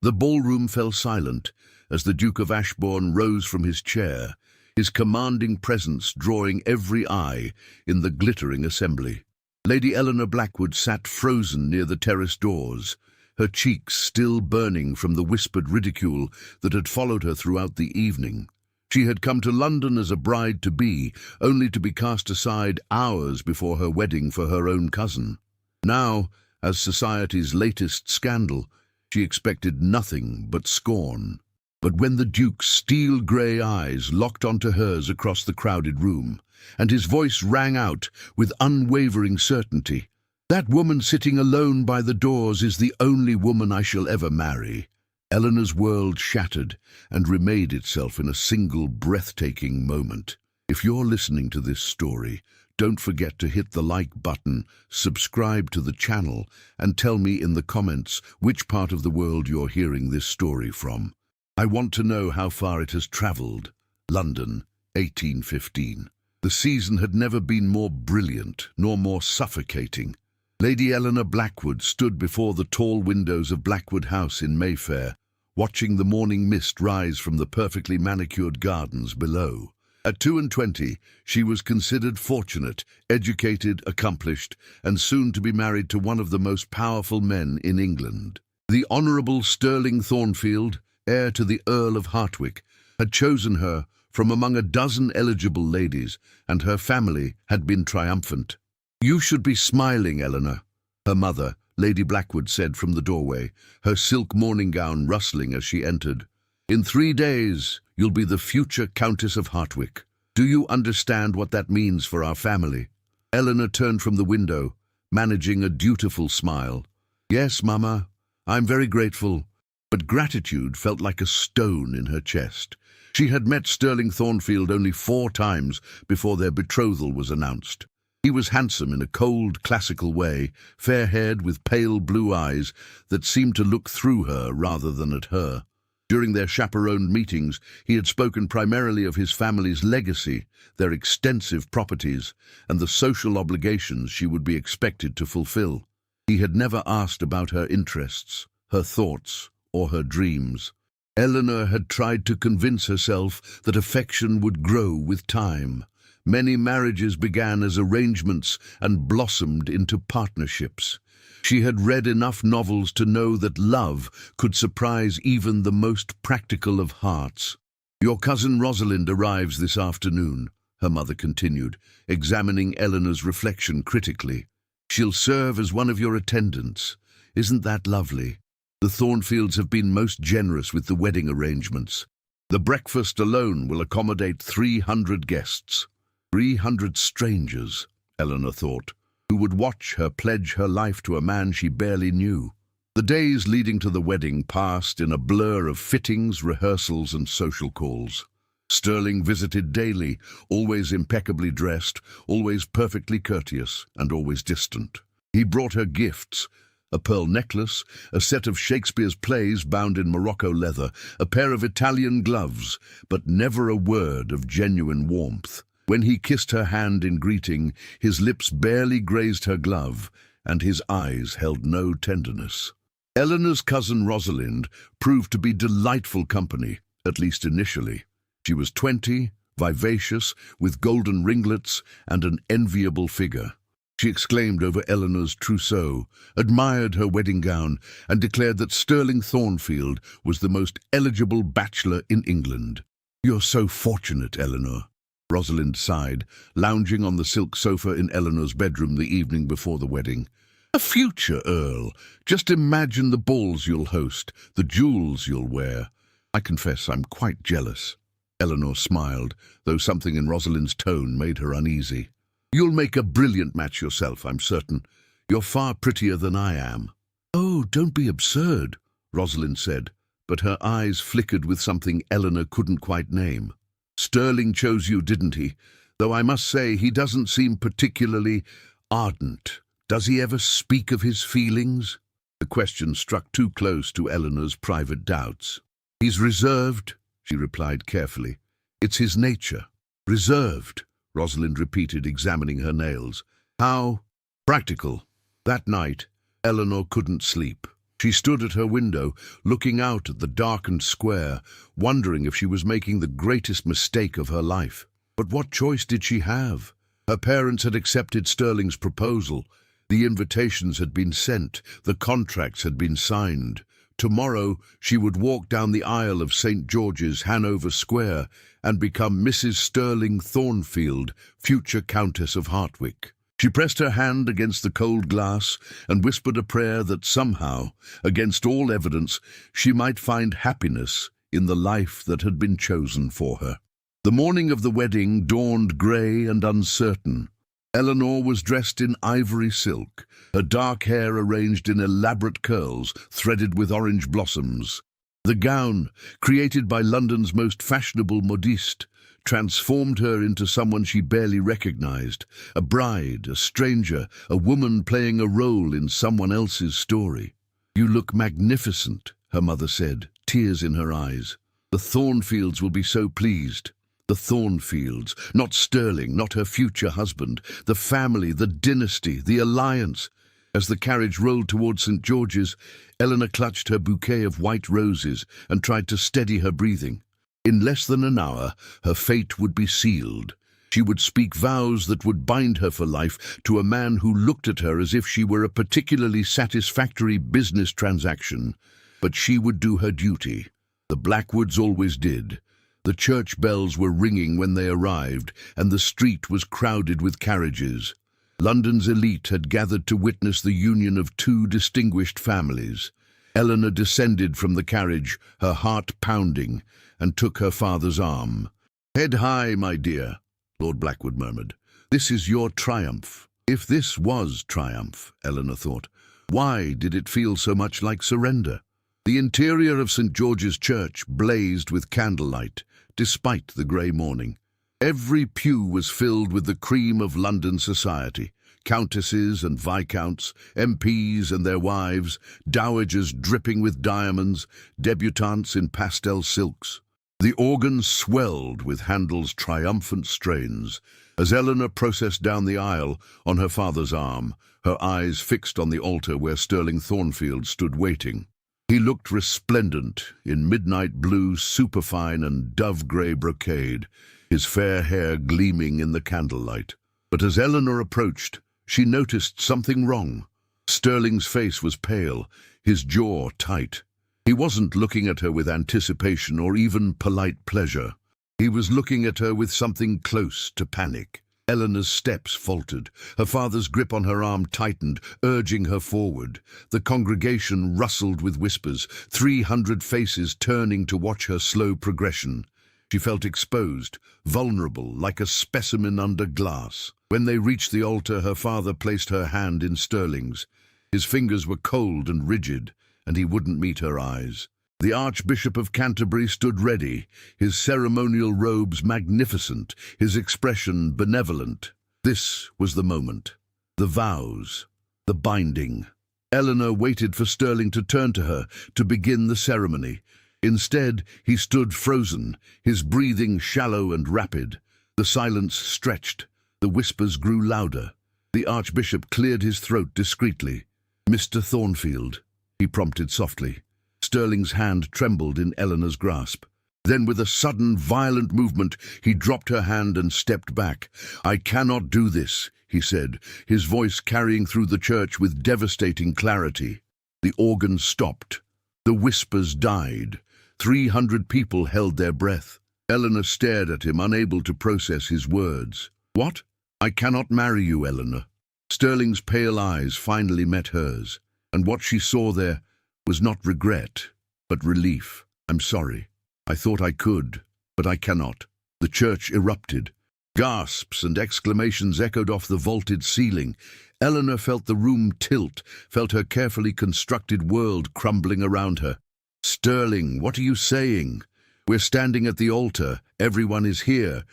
The ballroom fell silent as the Duke of Ashbourne rose from his chair, his commanding presence drawing every eye in the glittering assembly. Lady Eleanor Blackwood sat frozen near the terrace doors, her cheeks still burning from the whispered ridicule that had followed her throughout the evening. She had come to London as a bride-to-be, only to be cast aside hours before her wedding for her own cousin. Now, as society's latest scandal, she expected nothing but scorn. But when the Duke's steel-grey eyes locked onto hers across the crowded room, and his voice rang out with unwavering certainty, "That woman sitting alone by the doors is the only woman I shall ever marry," Eleanor's world shattered and remade itself in a single breathtaking moment. If you're listening to this story, don't forget to hit the like button, subscribe to the channel, and tell me in the comments which part of the world you're hearing this story from. I want to know how far it has travelled. London, 1815. The season had never been more brilliant, nor more suffocating. Lady Eleanor Blackwood stood before the tall windows of Blackwood House in Mayfair, watching the morning mist rise from the perfectly manicured gardens below. At 22, she was considered fortunate, educated, accomplished, and soon to be married to one of the most powerful men in England. The Honourable Sterling Thornfield, heir to the Earl of Hartwick, had chosen her from among a dozen eligible ladies, and her family had been triumphant. "You should be smiling, Eleanor," her mother, Lady Blackwood, said from the doorway, her silk morning gown rustling as she entered. "In 3 days, you'll be the future Countess of Hartwick. Do you understand what that means for our family?" Eleanor turned from the window, managing a dutiful smile. "Yes, Mama, I'm very grateful." But gratitude felt like a stone in her chest. She had met Sterling Thornfield only 4 times before their betrothal was announced. He was handsome in a cold, classical way, fair-haired with pale blue eyes that seemed to look through her rather than at her. During their chaperoned meetings, he had spoken primarily of his family's legacy, their extensive properties, and the social obligations she would be expected to fulfill. He had never asked about her interests, her thoughts, or her dreams. Eleanor had tried to convince herself that affection would grow with time. Many marriages began as arrangements and blossomed into partnerships. She had read enough novels to know that love could surprise even the most practical of hearts. "Your cousin Rosalind arrives this afternoon," her mother continued, examining Eleanor's reflection critically. "She'll serve as one of your attendants. Isn't that lovely? The Thornfields have been most generous with the wedding arrangements. The breakfast alone will accommodate 300 guests. 300 strangers," Eleanor thought, who would watch her pledge her life to a man she barely knew. The days leading to the wedding passed in a blur of fittings, rehearsals, and social calls. Sterling visited daily, always impeccably dressed, always perfectly courteous, and always distant. He brought her gifts: a pearl necklace, a set of Shakespeare's plays bound in Morocco leather, a pair of Italian gloves, but never a word of genuine warmth. When he kissed her hand in greeting, his lips barely grazed her glove, and his eyes held no tenderness. Eleanor's cousin Rosalind proved to be delightful company, at least initially. She was 20, vivacious, with golden ringlets and an enviable figure. She exclaimed over Eleanor's trousseau, admired her wedding gown, and declared that Sterling Thornfield was the most eligible bachelor in England. "You're so fortunate, Eleanor," Rosalind sighed, lounging on the silk sofa in Eleanor's bedroom the evening before the wedding. "A future Earl. Just imagine the balls you'll host, the jewels you'll wear. I confess I'm quite jealous." Eleanor smiled, though something in Rosalind's tone made her uneasy. "You'll make a brilliant match yourself, I'm certain. You're far prettier than I am." "Oh, don't be absurd," Rosalind said, but her eyes flickered with something Eleanor couldn't quite name. "Sterling chose you, didn't he? Though I must say he doesn't seem particularly ardent. Does he ever speak of his feelings?" The question struck too close to Eleanor's private doubts. "He's reserved," she replied carefully. "It's his nature." "Reserved," Rosalind repeated, examining her nails. "How practical." That night, Eleanor couldn't sleep. She stood at her window, looking out at the darkened square, wondering if she was making the greatest mistake of her life. But what choice did she have? Her parents had accepted Sterling's proposal. The invitations had been sent, the contracts had been signed. Tomorrow she would walk down the aisle of St. George's, Hanover Square, and become Mrs. Sterling Thornfield, future Countess of Hartwick. She pressed her hand against the cold glass and whispered a prayer that somehow, against all evidence, she might find happiness in the life that had been chosen for her. The morning of the wedding dawned grey and uncertain. Eleanor was dressed in ivory silk, her dark hair arranged in elaborate curls threaded with orange blossoms. The gown, created by London's most fashionable modiste, transformed her into someone she barely recognized, a bride, a stranger, a woman playing a role in someone else's story. "You look magnificent," her mother said, tears in her eyes. "The Thornfields will be so pleased." The Thornfields, not Sterling, not her future husband, the family, the dynasty, the alliance. As the carriage rolled towards St. George's, Eleanor clutched her bouquet of white roses and tried to steady her breathing. In less than an hour, her fate would be sealed. She would speak vows that would bind her for life to a man who looked at her as if she were a particularly satisfactory business transaction. But she would do her duty. The Blackwoods always did. The church bells were ringing when they arrived, and the street was crowded with carriages. London's elite had gathered to witness the union of two distinguished families. Eleanor descended from the carriage, her heart pounding, and took her father's arm. "Head high, my dear," Lord Blackwood murmured. "This is your triumph." If this was triumph, Eleanor thought, why did it feel so much like surrender? The interior of St. George's Church blazed with candlelight, despite the grey morning. Every pew was filled with the cream of London society, countesses and viscounts, MPs and their wives, dowagers dripping with diamonds, debutantes in pastel silks. The organ swelled with Handel's triumphant strains. As Eleanor processed down the aisle on her father's arm, her eyes fixed on the altar where Sterling Thornfield stood waiting. He looked resplendent in midnight blue superfine and dove-grey brocade, his fair hair gleaming in the candlelight. But as Eleanor approached, she noticed something wrong. Sterling's face was pale, his jaw tight. He wasn't looking at her with anticipation or even polite pleasure. He was looking at her with something close to panic. Eleanor's steps faltered. Her father's grip on her arm tightened, urging her forward. The congregation rustled with whispers, 300 faces turning to watch her slow progression. She felt exposed, vulnerable, like a specimen under glass. When they reached the altar, her father placed her hand in Sterling's. His fingers were cold and rigid, and he wouldn't meet her eyes. The Archbishop of Canterbury stood ready, his ceremonial robes magnificent, his expression benevolent. This was the moment. The vows. The binding. Eleanor waited for Sterling to turn to her, to begin the ceremony. Instead, he stood frozen, his breathing shallow and rapid. The silence stretched. The whispers grew louder. The Archbishop cleared his throat discreetly. "Mr. Thornfield," he prompted softly. Sterling's hand trembled in Eleanor's grasp. Then, with a sudden, violent movement, he dropped her hand and stepped back. "I cannot do this," he said, his voice carrying through the church with devastating clarity. The organ stopped. The whispers died. 300 people held their breath. Eleanor stared at him, unable to process his words. "What? I cannot marry you, Eleanor." Sterling's pale eyes finally met hers, and what she saw there was not regret, but relief. "I'm sorry. I thought I could, but I cannot." The church erupted. Gasps and exclamations echoed off the vaulted ceiling. Eleanor felt the room tilt, felt her carefully constructed world crumbling around her. "Sterling, what are you saying? We're standing at the altar. Everyone is here.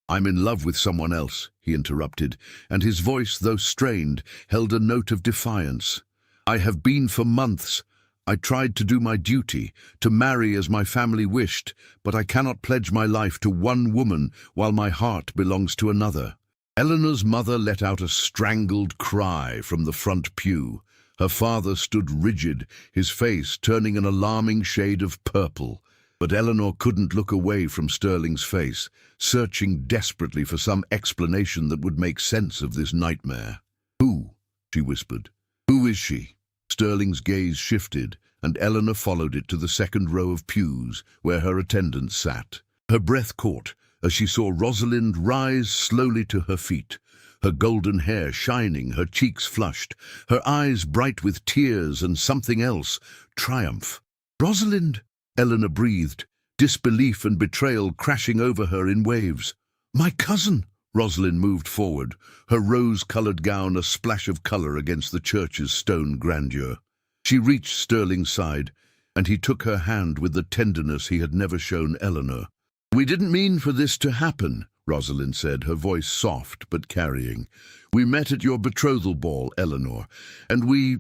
I'm in love with someone else," he interrupted, and his voice, though strained, held a note of defiance. "I have been for months. I tried to do my duty, to marry as my family wished, but I cannot pledge my life to one woman while my heart belongs to another." Eleanor's mother let out a strangled cry from the front pew. Her father stood rigid, his face turning an alarming shade of purple. But Eleanor couldn't look away from Sterling's face, searching desperately for some explanation that would make sense of this nightmare. "Who?" she whispered. "Who is she?" Sterling's gaze shifted, and Eleanor followed it to the second row of pews, where her attendants sat. Her breath caught as she saw Rosalind rise slowly to her feet, her golden hair shining, her cheeks flushed, her eyes bright with tears and something else, triumph. "Rosalind!" Eleanor breathed, disbelief and betrayal crashing over her in waves. "My cousin!" Rosalind moved forward, her rose-colored gown a splash of color against the church's stone grandeur. She reached Sterling's side, and he took her hand with the tenderness he had never shown Eleanor. "We didn't mean for this to happen," Rosalind said, her voice soft but carrying. "We met at your betrothal ball, Eleanor, and we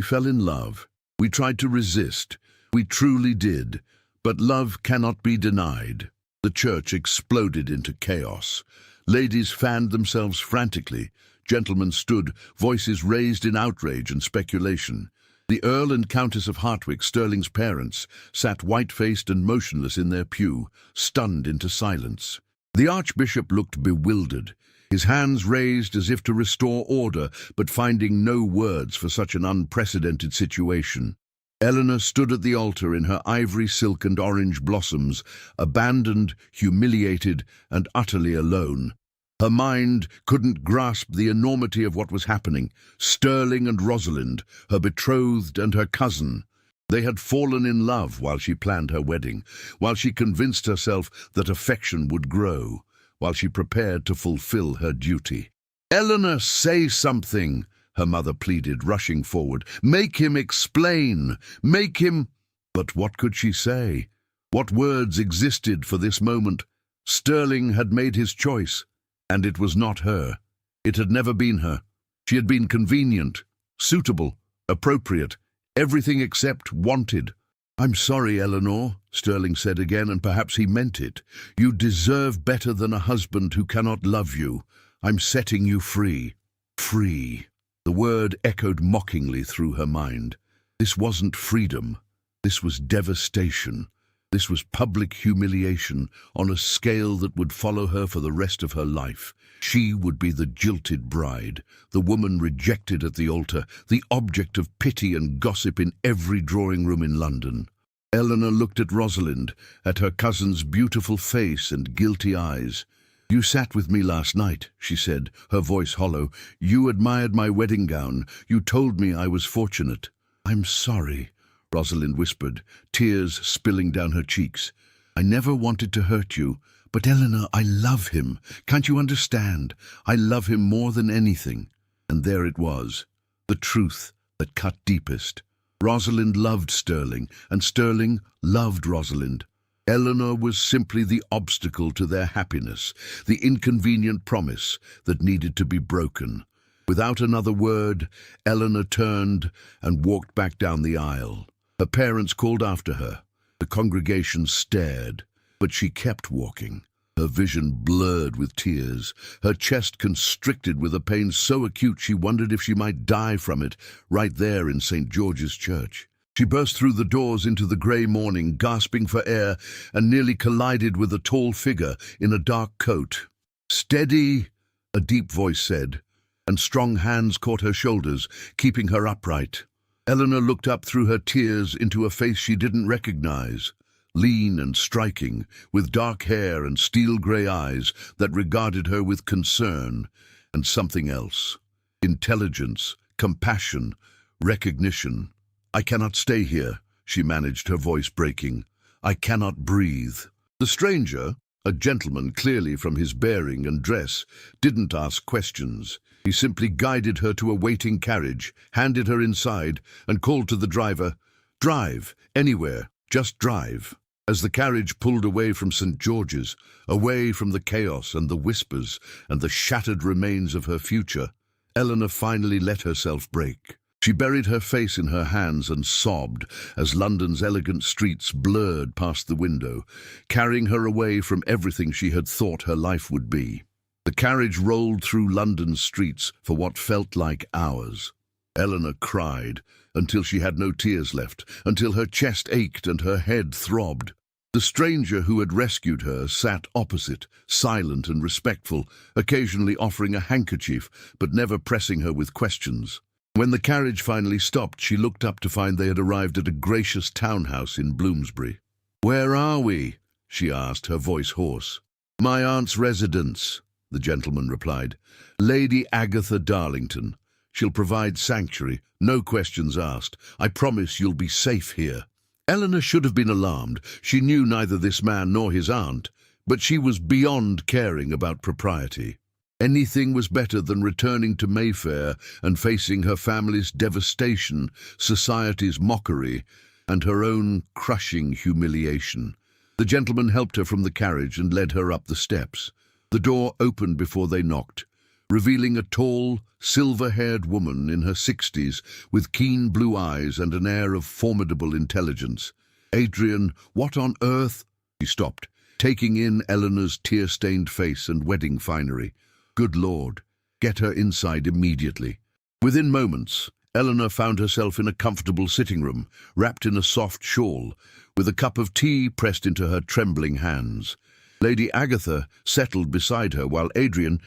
fell in love. We tried to resist. We truly did. But love cannot be denied." The church exploded into chaos. Ladies fanned themselves frantically. Gentlemen stood, voices raised in outrage and speculation. The Earl and Countess of Hartwick, Sterling's parents, sat white-faced and motionless in their pew, stunned into silence. The Archbishop looked bewildered, his hands raised as if to restore order, but finding no words for such an unprecedented situation. Eleanor stood at the altar in her ivory silk and orange blossoms, abandoned, humiliated, and utterly alone. Her mind couldn't grasp the enormity of what was happening. Sterling and Rosalind, her betrothed and her cousin. They had fallen in love while she planned her wedding, while she convinced herself that affection would grow, while she prepared to fulfill her duty. "Eleanor, say something!" her mother pleaded, rushing forward. "Make him explain! Make him—" But what could she say? What words existed for this moment? Sterling had made his choice, and it was not her. It had never been her. She had been convenient, suitable, appropriate, everything except wanted. "I'm sorry, Eleanor," Sterling said again, and perhaps he meant it. "You deserve better than a husband who cannot love you. I'm setting you free." Free. The word echoed mockingly through her mind. This wasn't freedom. This was devastation. This was public humiliation on a scale that would follow her for the rest of her life. She would be the jilted bride, the woman rejected at the altar, the object of pity and gossip in every drawing room in London. Eleanor looked at Rosalind, at her cousin's beautiful face and guilty eyes. "You sat with me last night," she said, her voice hollow. "You admired my wedding gown. You told me I was fortunate." "I'm sorry," Rosalind whispered, tears spilling down her cheeks. "I never wanted to hurt you, but Eleanor, I love him. Can't you understand? I love him more than anything." And there it was, the truth that cut deepest. Rosalind loved Sterling, and Sterling loved Rosalind. Eleanor was simply the obstacle to their happiness, the inconvenient promise that needed to be broken. Without another word, Eleanor turned and walked back down the aisle. Her parents called after her. The congregation stared, but she kept walking. Her vision blurred with tears, her chest constricted with a pain so acute she wondered if she might die from it right there in St. George's Church. She burst through the doors into the grey morning, gasping for air, and nearly collided with a tall figure in a dark coat. "Steady," a deep voice said, and strong hands caught her shoulders, keeping her upright. Eleanor looked up through her tears into a face she didn't recognize, lean and striking, with dark hair and steel-grey eyes that regarded her with concern and something else. Intelligence, compassion, recognition. "I cannot stay here," she managed, her voice breaking. "I cannot breathe." The stranger, a gentleman clearly from his bearing and dress, didn't ask questions. He simply guided her to a waiting carriage, handed her inside, and called to the driver, "Drive, anywhere, just drive." As the carriage pulled away from St. George's, away from the chaos and the whispers and the shattered remains of her future, Eleanor finally let herself break. She buried her face in her hands and sobbed as London's elegant streets blurred past the window, carrying her away from everything she had thought her life would be. The carriage rolled through London's streets for what felt like hours. Eleanor cried, until she had no tears left, until her chest ached and her head throbbed. The stranger who had rescued her sat opposite, silent and respectful, occasionally offering a handkerchief, but never pressing her with questions. When the carriage finally stopped, she looked up to find they had arrived at a gracious townhouse in Bloomsbury. "Where are we?" she asked, her voice hoarse. "My aunt's residence," the gentleman replied. "Lady Agatha Darlington. She'll provide sanctuary, no questions asked. I promise you'll be safe here." Eleanor should have been alarmed. She knew neither this man nor his aunt, but she was beyond caring about propriety. Anything was better than returning to Mayfair and facing her family's devastation, society's mockery, and her own crushing humiliation. The gentleman helped her from the carriage and led her up the steps. The door opened before they knocked, revealing a tall, silver-haired woman in her 60s with keen blue eyes and an air of formidable intelligence. "Adrian, what on earth—" He stopped, taking in Eleanor's tear-stained face and wedding finery. "Good Lord, get her inside immediately." Within moments, Eleanor found herself in a comfortable sitting room, wrapped in a soft shawl, with a cup of tea pressed into her trembling hands. Lady Agatha settled beside her, while Adrian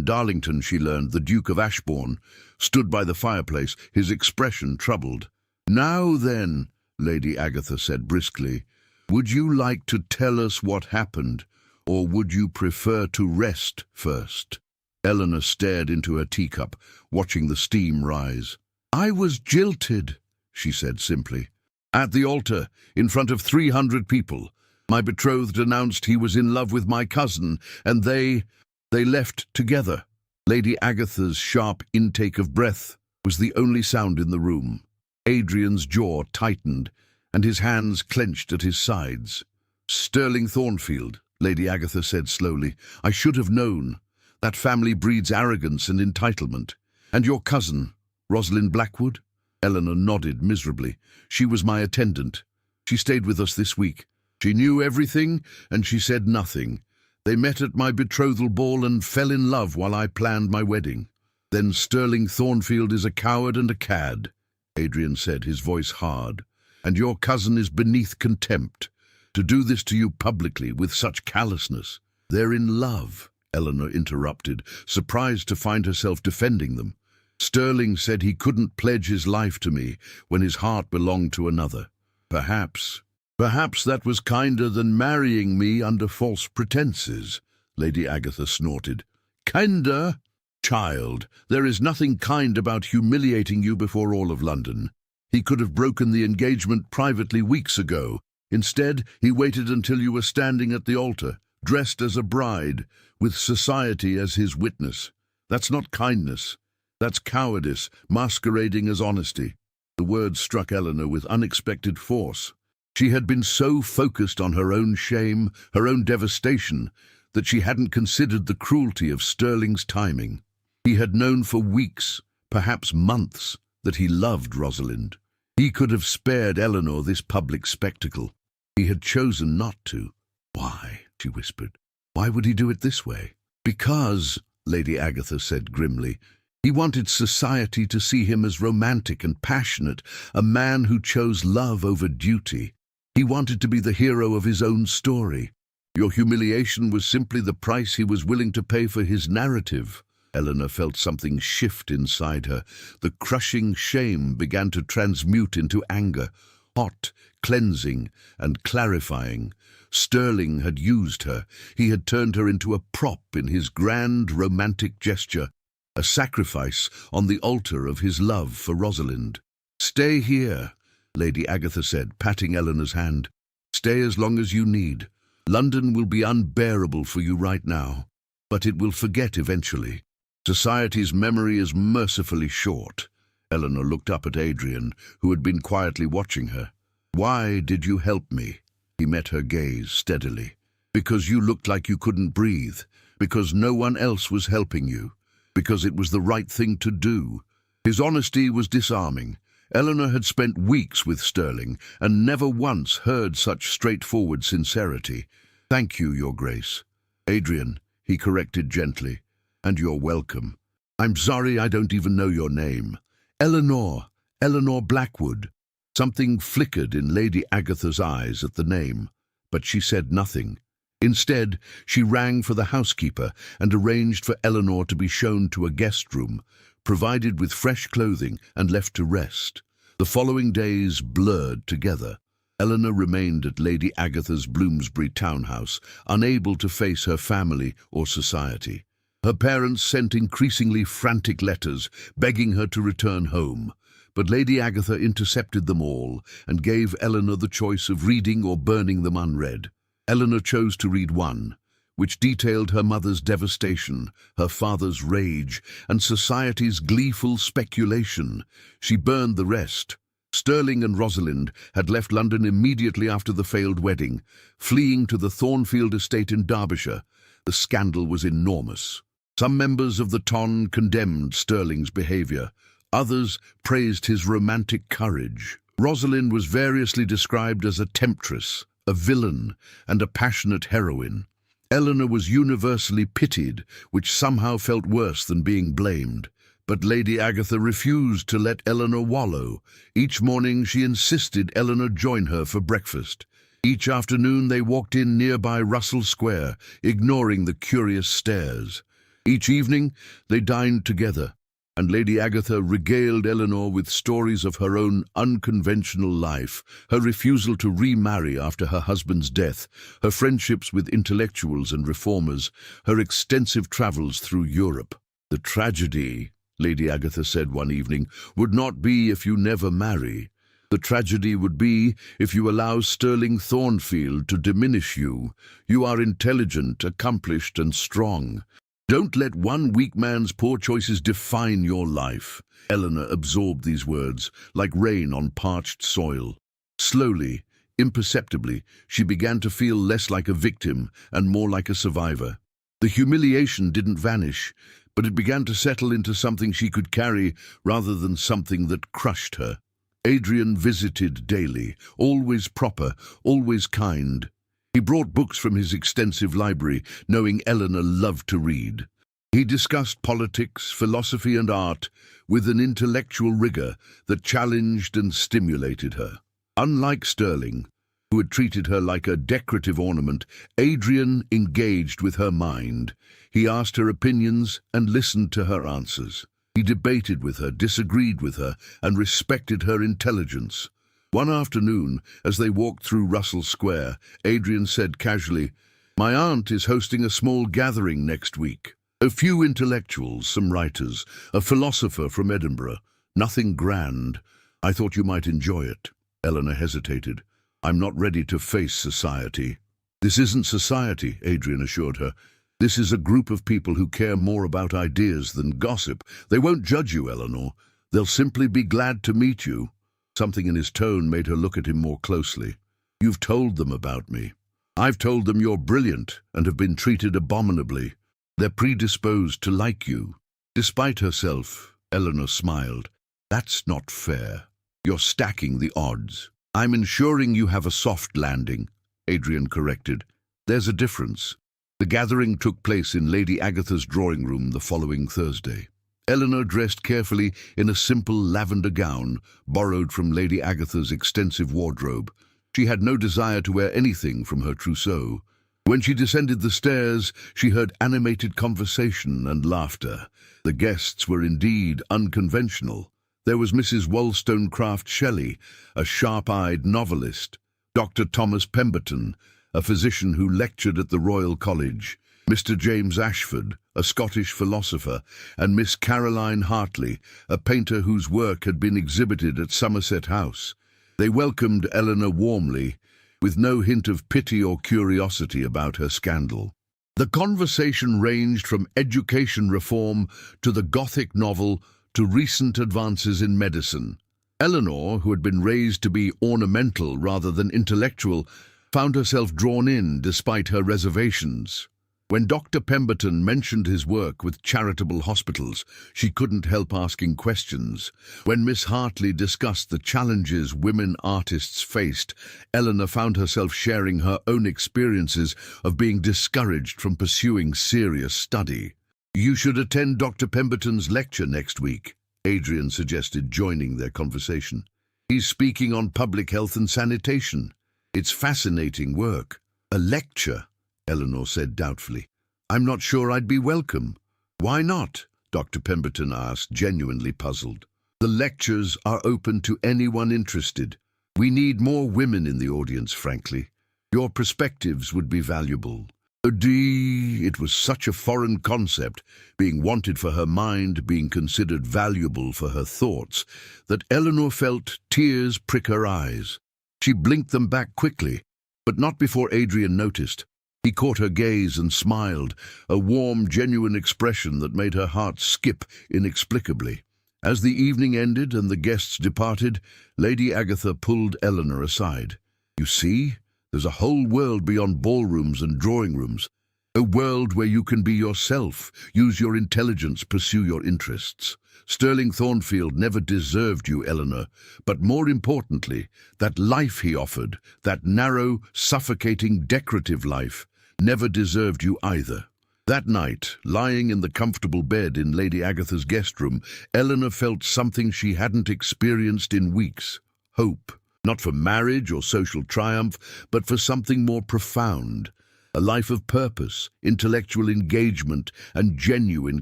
Darlington, she learned, the Duke of Ashbourne, stood by the fireplace, his expression troubled. "Now then," Lady Agatha said briskly, "would you like to tell us what happened, or would you prefer to rest first?" Eleanor stared into her teacup, watching the steam rise. "I was jilted," she said simply. "At the altar, in front of 300 people. My betrothed announced he was in love with my cousin, and they left together." Lady Agatha's sharp intake of breath was the only sound in the room. Adrian's jaw tightened, and his hands clenched at his sides. "Sterling Thornfield," Lady Agatha said slowly. "I should have known. That family breeds arrogance and entitlement. And your cousin, Rosalind Blackwood?" Eleanor nodded miserably. "She was my attendant. She stayed with us this week. She knew everything, and she said nothing. They met at my betrothal ball and fell in love while I planned my wedding." "Then Sterling Thornfield is a coward and a cad," Adrian said, his voice hard. "And your cousin is beneath contempt. To do this to you publicly with such callousness." "They're in love," Eleanor interrupted, surprised to find herself defending them. "Sterling said he couldn't pledge his life to me when his heart belonged to another. Perhaps that was kinder than marrying me under false pretenses," Lady Agatha snorted. "Kinder? Child, there is nothing kind about humiliating you before all of London. He could have broken the engagement privately weeks ago. Instead, he waited until you were standing at the altar, dressed as a bride, with society as his witness. That's not kindness. That's cowardice, masquerading as honesty." The words struck Eleanor with unexpected force. She had been so focused on her own shame, her own devastation, that she hadn't considered the cruelty of Sterling's timing. He had known for weeks, perhaps months, that he loved Rosalind. He could have spared Eleanor this public spectacle. He had chosen not to. "Why?" she whispered. "Why would he do it this way?" "Because," Lady Agatha said grimly, "he wanted society to see him as romantic and passionate, a man who chose love over duty. He wanted to be the hero of his own story. Your humiliation was simply the price he was willing to pay for his narrative." Eleanor felt something shift inside her. The crushing shame began to transmute into anger, hot, cleansing, and clarifying. Sterling had used her. He had turned her into a prop in his grand romantic gesture, a sacrifice on the altar of his love for Rosalind. "Stay here," Lady Agatha said, patting Eleanor's hand. "Stay as long as you need. London will be unbearable for you right now, but it will forget eventually. Society's memory is mercifully short." Eleanor looked up at Adrian, who had been quietly watching her. "Why did you help me?" He met her gaze steadily. "Because you looked like you couldn't breathe. Because no one else was helping you. Because it was the right thing to do." His honesty was disarming. Eleanor had spent weeks with Sterling and never once heard such straightforward sincerity. "Thank you, Your Grace." "Adrian," he corrected gently, "and you're welcome. I'm sorry I don't even know your name." Eleanor, Eleanor Blackwood. Something flickered in Lady Agatha's eyes at the name, but she said nothing. Instead, she rang for the housekeeper and arranged for Eleanor to be shown to a guest room, provided with fresh clothing and left to rest. The following days blurred together. Eleanor remained at Lady Agatha's Bloomsbury townhouse, unable to face her family or society. Her parents sent increasingly frantic letters, begging her to return home. But Lady Agatha intercepted them all and gave Eleanor the choice of reading or burning them unread. Eleanor chose to read one, which detailed her mother's devastation, her father's rage, and society's gleeful speculation. She burned the rest. Sterling and Rosalind had left London immediately after the failed wedding, fleeing to the Thornfield estate in Derbyshire. The scandal was enormous. Some members of the Ton condemned Sterling's behaviour. Others praised his romantic courage. Rosalind was variously described as a temptress, a villain, and a passionate heroine. Eleanor was universally pitied, which somehow felt worse than being blamed. But Lady Agatha refused to let Eleanor wallow. Each morning she insisted Eleanor join her for breakfast. Each afternoon they walked in nearby Russell Square, ignoring the curious stares. Each evening they dined together, and Lady Agatha regaled Eleanor with stories of her own unconventional life, her refusal to remarry after her husband's death, her friendships with intellectuals and reformers, her extensive travels through Europe. "The tragedy," Lady Agatha said one evening, "would not be if you never marry. The tragedy would be if you allow Sterling Thornfield to diminish you. You are intelligent, accomplished, and strong. Don't let one weak man's poor choices define your life." Eleanor absorbed these words, like rain on parched soil. Slowly, imperceptibly, she began to feel less like a victim and more like a survivor. The humiliation didn't vanish, but it began to settle into something she could carry rather than something that crushed her. Adrian visited daily, always proper, always kind. He brought books from his extensive library, knowing Eleanor loved to read. He discussed politics, philosophy, and art with an intellectual rigor that challenged and stimulated her. Unlike Sterling, who had treated her like a decorative ornament, Adrian engaged with her mind. He asked her opinions and listened to her answers. He debated with her, disagreed with her, and respected her intelligence. One afternoon, as they walked through Russell Square, Adrian said casually, "My aunt is hosting a small gathering next week. A few intellectuals, some writers, a philosopher from Edinburgh. Nothing grand. I thought you might enjoy it." Eleanor hesitated. "I'm not ready to face society." "This isn't society," Adrian assured her. "This is a group of people who care more about ideas than gossip. They won't judge you, Eleanor. They'll simply be glad to meet you." Something in his tone made her look at him more closely. "You've told them about me. I've told them you're brilliant and have been treated abominably. They're predisposed to like you." Despite herself, Eleanor smiled. "That's not fair. You're stacking the odds." "I'm ensuring you have a soft landing," Adrian corrected. "There's a difference." The gathering took place in Lady Agatha's drawing room the following Thursday. Eleanor dressed carefully in a simple lavender gown, borrowed from Lady Agatha's extensive wardrobe. She had no desire to wear anything from her trousseau. When she descended the stairs, she heard animated conversation and laughter. The guests were indeed unconventional. There was Mrs. Wollstonecraft Shelley, a sharp-eyed novelist, Dr. Thomas Pemberton, a physician who lectured at the Royal College, Mr. James Ashford, a Scottish philosopher, and Miss Caroline Hartley, a painter whose work had been exhibited at Somerset House. They welcomed Eleanor warmly, with no hint of pity or curiosity about her scandal. The conversation ranged from education reform to the Gothic novel to recent advances in medicine. Eleanor, who had been raised to be ornamental rather than intellectual, found herself drawn in despite her reservations. When Dr. Pemberton mentioned his work with charitable hospitals, she couldn't help asking questions. When Miss Hartley discussed the challenges women artists faced, Eleanor found herself sharing her own experiences of being discouraged from pursuing serious study. "You should attend Dr. Pemberton's lecture next week," Adrian suggested, joining their conversation. He's speaking on public health and sanitation. It's fascinating work. A lecture, Eleanor said doubtfully. I'm not sure I'd be welcome. Why not? Dr. Pemberton asked, genuinely puzzled. The lectures are open to anyone interested. We need more women in the audience, frankly. Your perspectives would be valuable. It was such a foreign concept, being wanted for her mind, being considered valuable for her thoughts, that Eleanor felt tears prick her eyes. She blinked them back quickly, but not before Adrian noticed. He caught her gaze and smiled, a warm, genuine expression that made her heart skip inexplicably. As the evening ended and the guests departed, Lady Agatha pulled Eleanor aside. You see? There's a whole world beyond ballrooms and drawing rooms. A world where you can be yourself, use your intelligence, pursue your interests. Sterling Thornfield never deserved you, Eleanor, but more importantly, that life he offered, that narrow, suffocating, decorative life, never deserved you either. That night, lying in the comfortable bed in Lady Agatha's guest room, Eleanor felt something she hadn't experienced in weeks. Hope. Not for marriage or social triumph, but for something more profound. A life of purpose, intellectual engagement, and genuine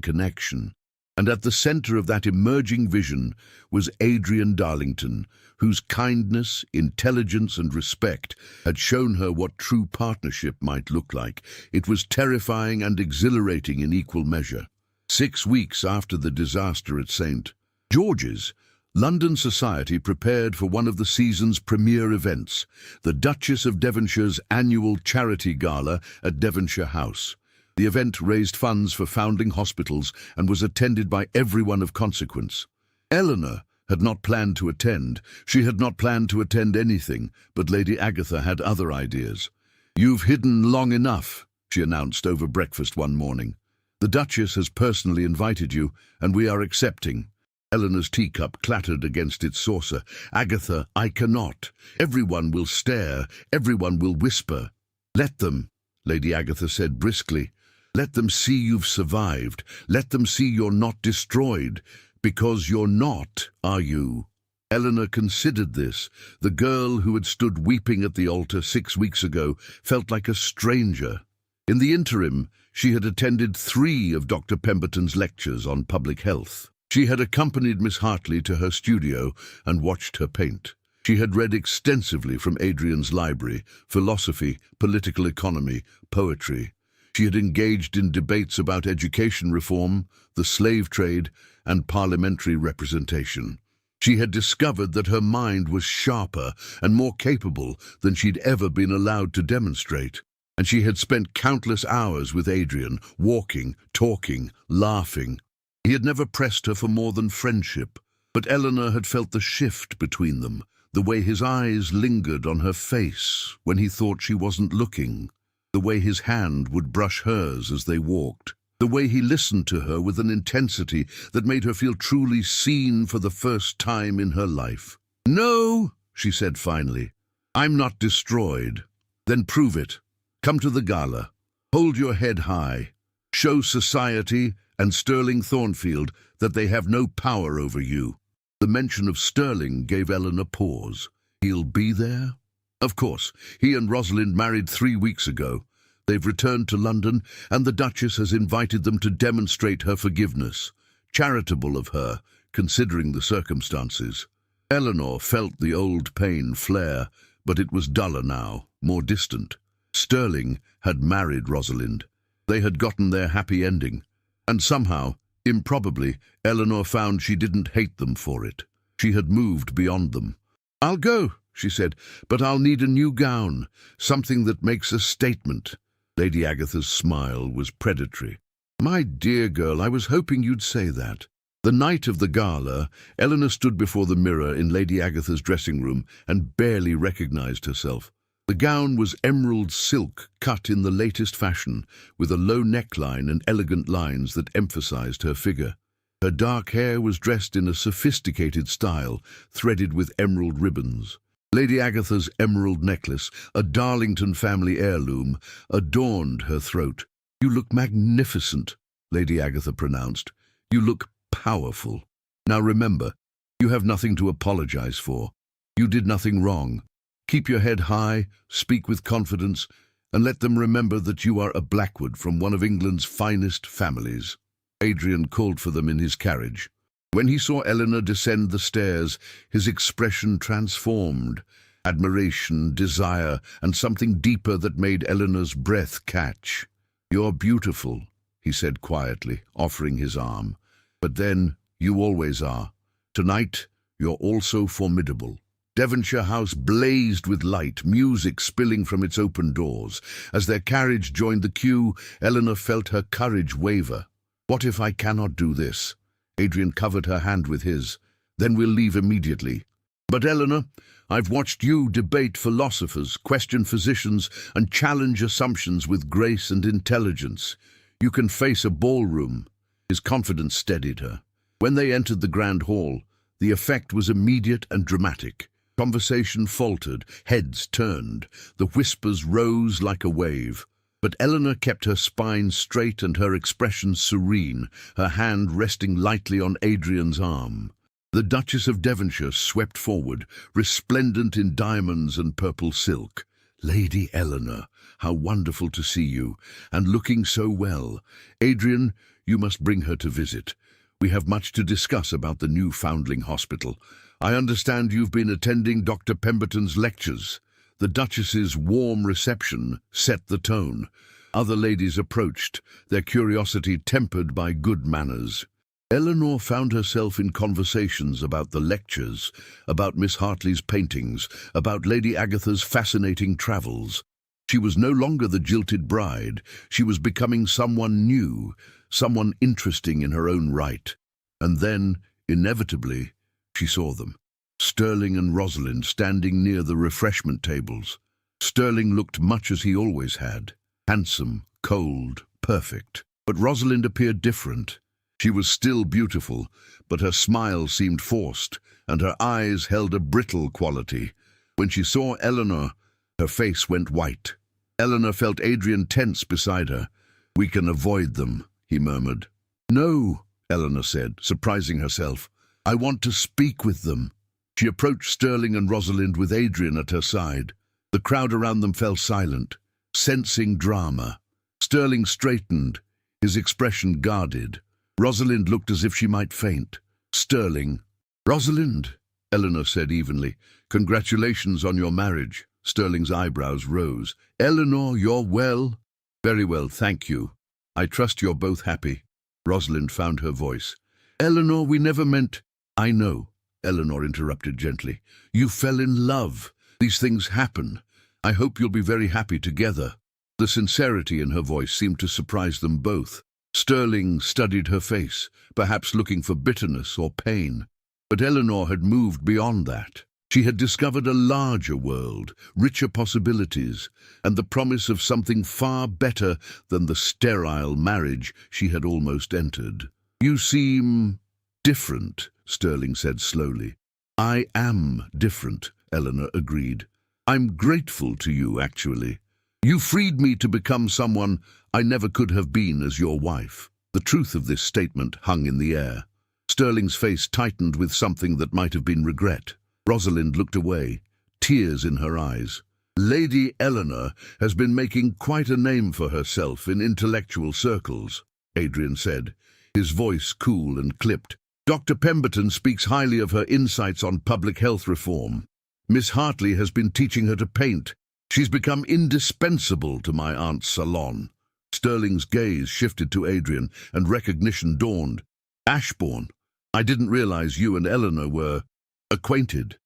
connection. And at the center of that emerging vision was Adrian Darlington, whose kindness, intelligence, and respect had shown her what true partnership might look like. It was terrifying and exhilarating in equal measure. 6 weeks after the disaster at St. George's, London society prepared for one of the season's premier events, the Duchess of Devonshire's annual charity gala at Devonshire House. The event raised funds for foundling hospitals and was attended by everyone of consequence. Eleanor had not planned to attend. She had not planned to attend anything, but Lady Agatha had other ideas. You've hidden long enough, she announced over breakfast one morning. The Duchess has personally invited you, and we are accepting. Eleanor's teacup clattered against its saucer. Agatha, I cannot. Everyone will stare. Everyone will whisper. Let them, Lady Agatha said briskly. Let them see you've survived. Let them see you're not destroyed. Because you're not, are you? Eleanor considered this. The girl who had stood weeping at the altar 6 weeks ago felt like a stranger. In the interim, she had attended 3 of Dr. Pemberton's lectures on public health. She had accompanied Miss Hartley to her studio and watched her paint. She had read extensively from Adrian's library, philosophy, political economy, poetry. She had engaged in debates about education reform, the slave trade, and parliamentary representation. She had discovered that her mind was sharper and more capable than she'd ever been allowed to demonstrate. And she had spent countless hours with Adrian, walking, talking, laughing. He had never pressed her for more than friendship, but Eleanor had felt the shift between them, the way his eyes lingered on her face when he thought she wasn't looking, the way his hand would brush hers as they walked, the way he listened to her with an intensity that made her feel truly seen for the first time in her life. No, she said finally, I'm not destroyed. Then prove it. Come to the gala. Hold your head high. Show society and Sterling Thornfield that they have no power over you. The mention of Sterling gave Eleanor pause. He'll be there? Of course. He and Rosalind married 3 weeks ago. They've returned to London, and the Duchess has invited them to demonstrate her forgiveness. Charitable of her, considering the circumstances. Eleanor felt the old pain flare, but it was duller now, more distant. Sterling had married Rosalind. They had gotten their happy ending. And somehow, improbably, Eleanor found she didn't hate them for it. She had moved beyond them. I'll go, she said, but I'll need a new gown, something that makes a statement. Lady Agatha's smile was predatory. My dear girl, I was hoping you'd say that. The night of the gala, Eleanor stood before the mirror in Lady Agatha's dressing room and barely recognized herself. The gown was emerald silk cut in the latest fashion, with a low neckline and elegant lines that emphasized her figure. Her dark hair was dressed in a sophisticated style, threaded with emerald ribbons. Lady Agatha's emerald necklace, a Darlington family heirloom, adorned her throat. You look magnificent, Lady Agatha pronounced. You look powerful. Now remember, you have nothing to apologize for. You did nothing wrong. Keep your head high, speak with confidence, and let them remember that you are a Blackwood from one of England's finest families." Adrian called for them in his carriage. When he saw Eleanor descend the stairs, his expression transformed. Admiration, desire, and something deeper that made Eleanor's breath catch. "You're beautiful," he said quietly, offering his arm. "But then, you always are. Tonight, you're also formidable." Devonshire House blazed with light, music spilling from its open doors. As their carriage joined the queue, Eleanor felt her courage waver. "What if I cannot do this?" Adrian covered her hand with his. "Then we'll leave immediately." "But Eleanor, I've watched you debate philosophers, question physicians, and challenge assumptions with grace and intelligence. You can face a ballroom." His confidence steadied her. When they entered the grand hall, the effect was immediate and dramatic. Conversation faltered, heads turned, the whispers rose like a wave. But Eleanor kept her spine straight and her expression serene, her hand resting lightly on Adrian's arm. The Duchess of Devonshire swept forward, resplendent in diamonds and purple silk. "Lady Eleanor, how wonderful to see you, and looking so well. Adrian, you must bring her to visit. We have much to discuss about the new Foundling Hospital. I understand you've been attending Dr. Pemberton's lectures." The Duchess's warm reception set the tone. Other ladies approached, their curiosity tempered by good manners. Eleanor found herself in conversations about the lectures, about Miss Hartley's paintings, about Lady Agatha's fascinating travels. She was no longer the jilted bride. She was becoming someone new, someone interesting in her own right. And then, inevitably, she saw them. Sterling and Rosalind standing near the refreshment tables. Sterling looked much as he always had, handsome, cold, perfect. But Rosalind appeared different. She was still beautiful, but her smile seemed forced, and her eyes held a brittle quality. When she saw Eleanor, her face went white. Eleanor felt Adrian tense beside her. "We can avoid them," he murmured. "No," Eleanor said, surprising herself. "I want to speak with them." She approached Sterling and Rosalind with Adrian at her side. The crowd around them fell silent, sensing drama. Sterling straightened, his expression guarded. Rosalind looked as if she might faint. Sterling. "Rosalind," Eleanor said evenly, "congratulations on your marriage." Sterling's eyebrows rose. "Eleanor, you're well?" "Very well, thank you. I trust you're both happy." Rosalind found her voice. "Eleanor, we never meant—" "I know," Eleanor interrupted gently. "You fell in love. These things happen. I hope you'll be very happy together." The sincerity in her voice seemed to surprise them both. Sterling studied her face, perhaps looking for bitterness or pain. But Eleanor had moved beyond that. She had discovered a larger world, richer possibilities, and the promise of something far better than the sterile marriage she had almost entered. "You seem different," Sterling said slowly. "I am different," Eleanor agreed. "I'm grateful to you, actually. You freed me to become someone I never could have been as your wife." The truth of this statement hung in the air. Sterling's face tightened with something that might have been regret. Rosalind looked away, tears in her eyes. "Lady Eleanor has been making quite a name for herself in intellectual circles," Adrian said, his voice cool and clipped. "Dr. Pemberton speaks highly of her insights on public health reform. Miss Hartley has been teaching her to paint. She's become indispensable to my aunt's salon." Sterling's gaze shifted to Adrian, and recognition dawned. "Ashbourne, I didn't realize you and Eleanor were acquainted."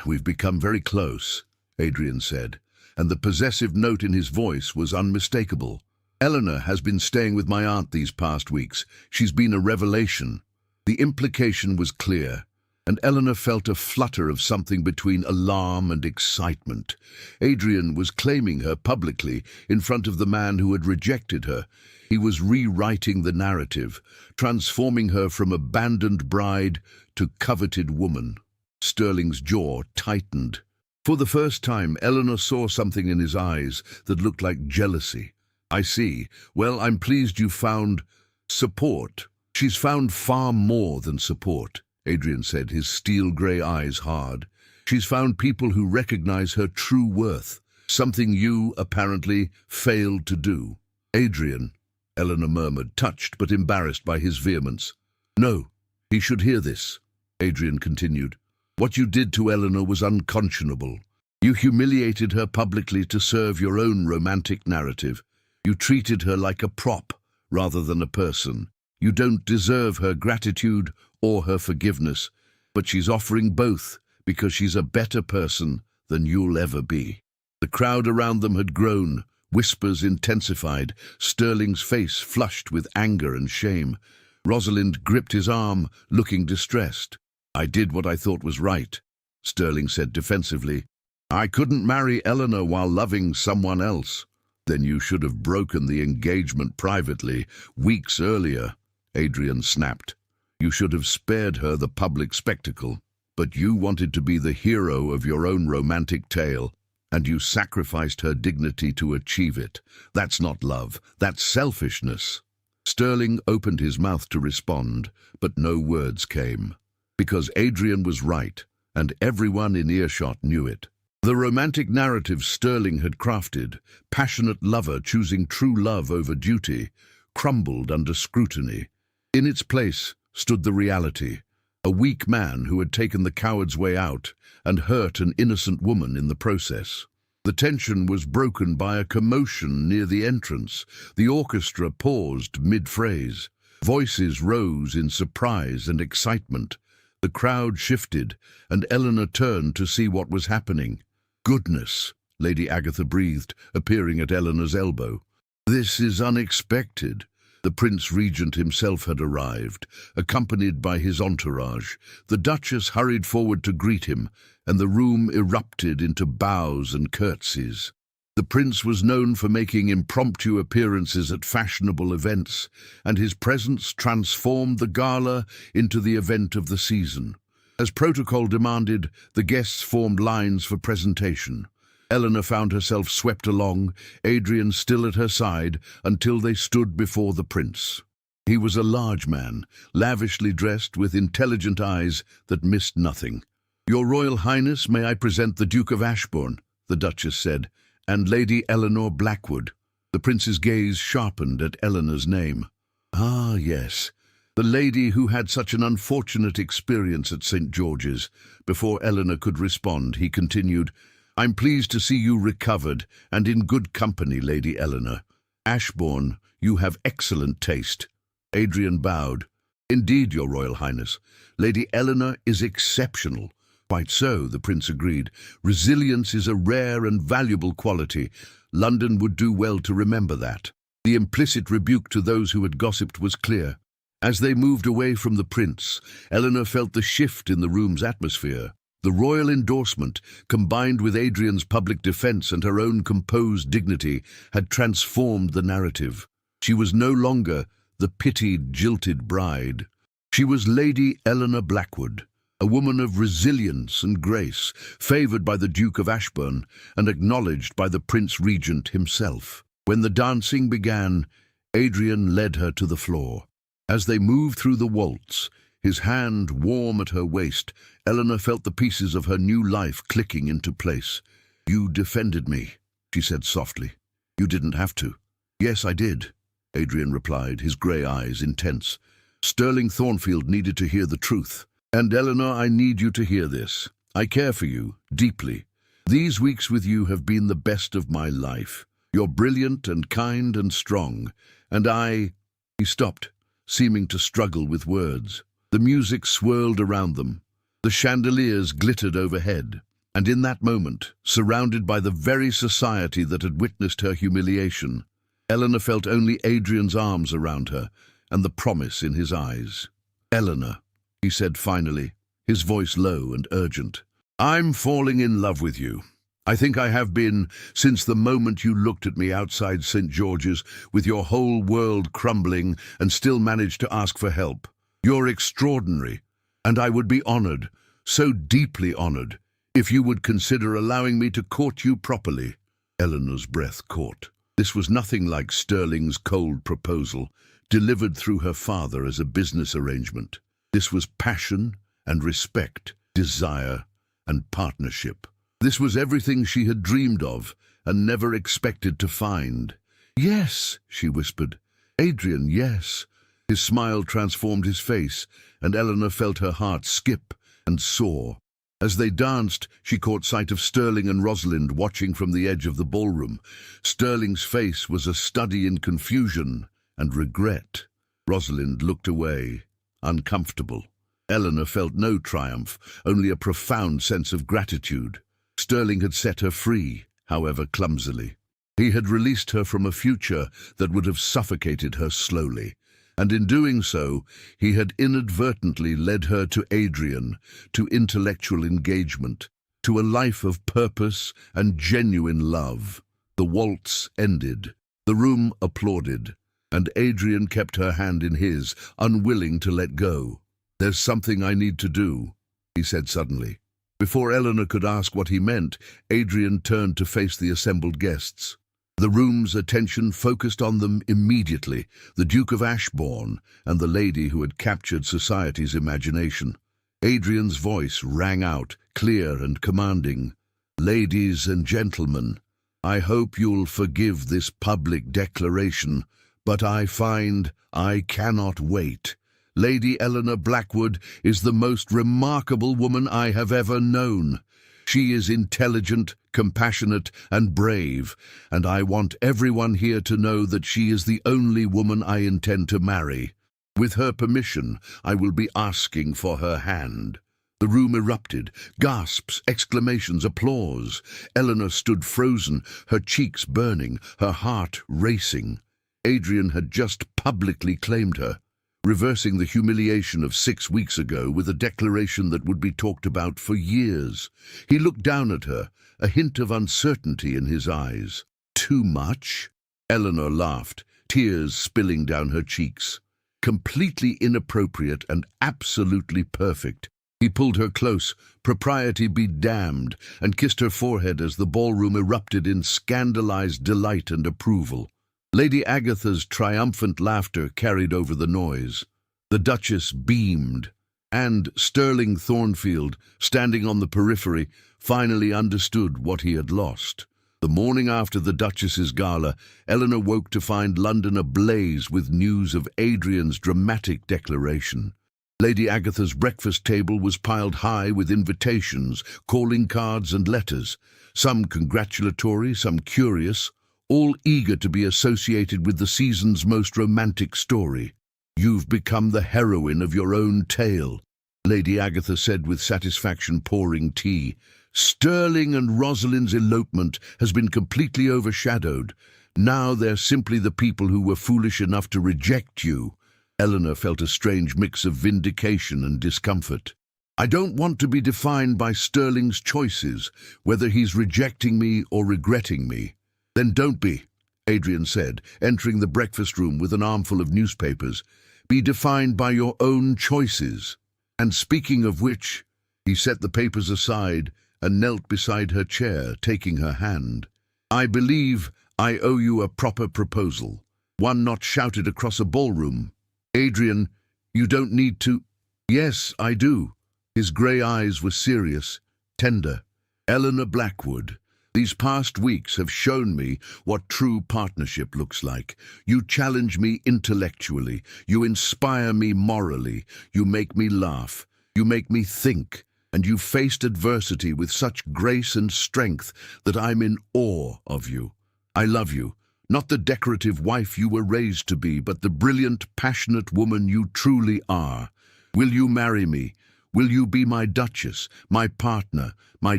We've become very close," Adrian said, and the possessive note in his voice was unmistakable. "Eleanor has been staying with my aunt these past weeks. She's been a revelation." The implication was clear, and Eleanor felt a flutter of something between alarm and excitement. Adrian was claiming her publicly in front of the man who had rejected her. He was rewriting the narrative, transforming her from abandoned bride to coveted woman. Sterling's jaw tightened. For the first time, Eleanor saw something in his eyes that looked like jealousy. "I see. Well, I'm pleased you found support." She She's found far more than support, Adrian said, his steel-grey eyes hard. She's found people who recognize her true worth, something you, apparently, failed to do. Adrian, Eleanor murmured, touched but embarrassed by his vehemence. No, he should hear this, Adrian continued. What you did to Eleanor was unconscionable. You humiliated her publicly to serve your own romantic narrative. You treated her like a prop rather than a person. You don't deserve her gratitude or her forgiveness, but she's offering both because she's a better person than you'll ever be. The crowd around them had grown, whispers intensified, Sterling's face flushed with anger and shame. Rosalind gripped his arm, looking distressed. I did what I thought was right, Sterling said defensively. I couldn't marry Eleanor while loving someone else. Then you should have broken the engagement privately, weeks earlier, Adrian snapped. You should have spared her the public spectacle. But you wanted to be the hero of your own romantic tale, and you sacrificed her dignity to achieve it. That's not love, that's selfishness. Sterling opened his mouth to respond, but no words came. Because Adrian was right, and everyone in earshot knew it. The romantic narrative Sterling had crafted, passionate lover choosing true love over duty, crumbled under scrutiny. In its place stood the reality. A weak man who had taken the coward's way out and hurt an innocent woman in the process. The tension was broken by a commotion near the entrance. The orchestra paused mid-phrase. Voices rose in surprise and excitement. The crowd shifted, and Eleanor turned to see what was happening. Goodness, Lady Agatha breathed, appearing at Eleanor's elbow. This is unexpected. The Prince Regent himself had arrived, accompanied by his entourage. The Duchess hurried forward to greet him, and the room erupted into bows and curtsies. The Prince was known for making impromptu appearances at fashionable events, and his presence transformed the gala into the event of the season. As protocol demanded, the guests formed lines for presentation. Eleanor found herself swept along, Adrian still at her side, until they stood before the prince. He was a large man, lavishly dressed with intelligent eyes that missed nothing. "Your Royal Highness, may I present the Duke of Ashbourne," the Duchess said, "and Lady Eleanor Blackwood." The prince's gaze sharpened at Eleanor's name. Ah, yes, the lady who had such an unfortunate experience at St. George's. Before Eleanor could respond, he continued, "I'm pleased to see you recovered and in good company, Lady Eleanor. Ashbourne, you have excellent taste." Adrian bowed. "Indeed, Your Royal Highness. Lady Eleanor is exceptional." "Quite so," the prince agreed. "Resilience is a rare and valuable quality. London would do well to remember that." The implicit rebuke to those who had gossiped was clear. As they moved away from the prince, Eleanor felt the shift in the room's atmosphere. The royal endorsement, combined with Adrian's public defense and her own composed dignity, had transformed the narrative. She was no longer the pitied, jilted bride. She was Lady Eleanor Blackwood, a woman of resilience and grace, favoured by the Duke of Ashbourne and acknowledged by the Prince Regent himself. When the dancing began, Adrian led her to the floor. As they moved through the waltz, his hand warm at her waist, Eleanor felt the pieces of her new life clicking into place. "You defended me," she said softly. "You didn't have to." "Yes, I did," Adrian replied, his grey eyes intense. "Sterling Thornfield needed to hear the truth. And Eleanor, I need you to hear this. I care for you, deeply. These weeks with you have been the best of my life. You're brilliant and kind and strong. And I—" He stopped, seeming to struggle with words. The music swirled around them. The chandeliers glittered overhead. And in that moment, surrounded by the very society that had witnessed her humiliation, Eleanor felt only Adrian's arms around her and the promise in his eyes. "Eleanor," he said finally, his voice low and urgent, "I'm falling in love with you. I think I have been since the moment you looked at me outside St. George's with your whole world crumbling and still managed to ask for help. You're extraordinary, and I would be honored, so deeply honored, if you would consider allowing me to court you properly." Eleanor's breath caught. This was nothing like Sterling's cold proposal, delivered through her father as a business arrangement. This was passion and respect, desire and partnership. This was everything she had dreamed of and never expected to find. "Yes," she whispered. "Adrian, yes." His smile transformed his face, and Eleanor felt her heart skip and soar. As they danced, she caught sight of Sterling and Rosalind watching from the edge of the ballroom. Sterling's face was a study in confusion and regret. Rosalind looked away, uncomfortable. Eleanor felt no triumph, only a profound sense of gratitude. Sterling had set her free, however clumsily. He had released her from a future that would have suffocated her slowly. And in doing so, he had inadvertently led her to Adrian, to intellectual engagement, to a life of purpose and genuine love. The waltz ended. The room applauded, and Adrian kept her hand in his, unwilling to let go. "There's something I need to do," he said suddenly. Before Eleanor could ask what he meant, Adrian turned to face the assembled guests. The room's attention focused on them immediately, the Duke of Ashbourne and the lady who had captured society's imagination. Adrian's voice rang out, clear and commanding. "Ladies and gentlemen, I hope you'll forgive this public declaration, but I find I cannot wait. Lady Eleanor Blackwood is the most remarkable woman I have ever known. She is intelligent, compassionate, and brave, and I want everyone here to know that she is the only woman I intend to marry. With her permission, I will be asking for her hand." The room erupted. Gasps, exclamations, applause. Eleanor stood frozen, her cheeks burning, her heart racing. Adrian had just publicly claimed her, reversing the humiliation of 6 weeks ago with a declaration that would be talked about for years. He looked down at her, a hint of uncertainty in his eyes. "Too much?" Eleanor laughed, tears spilling down her cheeks. "Completely inappropriate and absolutely perfect." He pulled her close, propriety be damned, and kissed her forehead as the ballroom erupted in scandalized delight and approval. Lady Agatha's triumphant laughter carried over the noise. The Duchess beamed, and Sterling Thornfield, standing on the periphery, finally understood what he had lost. The morning after the Duchess's gala, Eleanor woke to find London ablaze with news of Adrian's dramatic declaration. Lady Agatha's breakfast table was piled high with invitations, calling cards and letters, some congratulatory, some curious, all eager to be associated with the season's most romantic story. "You've become the heroine of your own tale," Lady Agatha said with satisfaction, pouring tea. "Sterling and Rosalind's elopement has been completely overshadowed. Now they're simply the people who were foolish enough to reject you." Eleanor felt a strange mix of vindication and discomfort. "I don't want to be defined by Sterling's choices, whether he's rejecting me or regretting me." "Then don't be," Adrian said, entering the breakfast room with an armful of newspapers. "Be defined by your own choices. And speaking of which," he set the papers aside and knelt beside her chair, taking her hand. "I believe I owe you a proper proposal, one not shouted across a ballroom. Adrian, you don't need to—" "Yes, I do." His grey eyes were serious, tender. "Eleanor Blackwood, these past weeks have shown me what true partnership looks like. You challenge me intellectually, you inspire me morally, you make me laugh, you make me think, and you faced adversity with such grace and strength that I'm in awe of you. I love you, not the decorative wife you were raised to be, but the brilliant, passionate woman you truly are. Will you marry me? Will you be my Duchess, my partner, my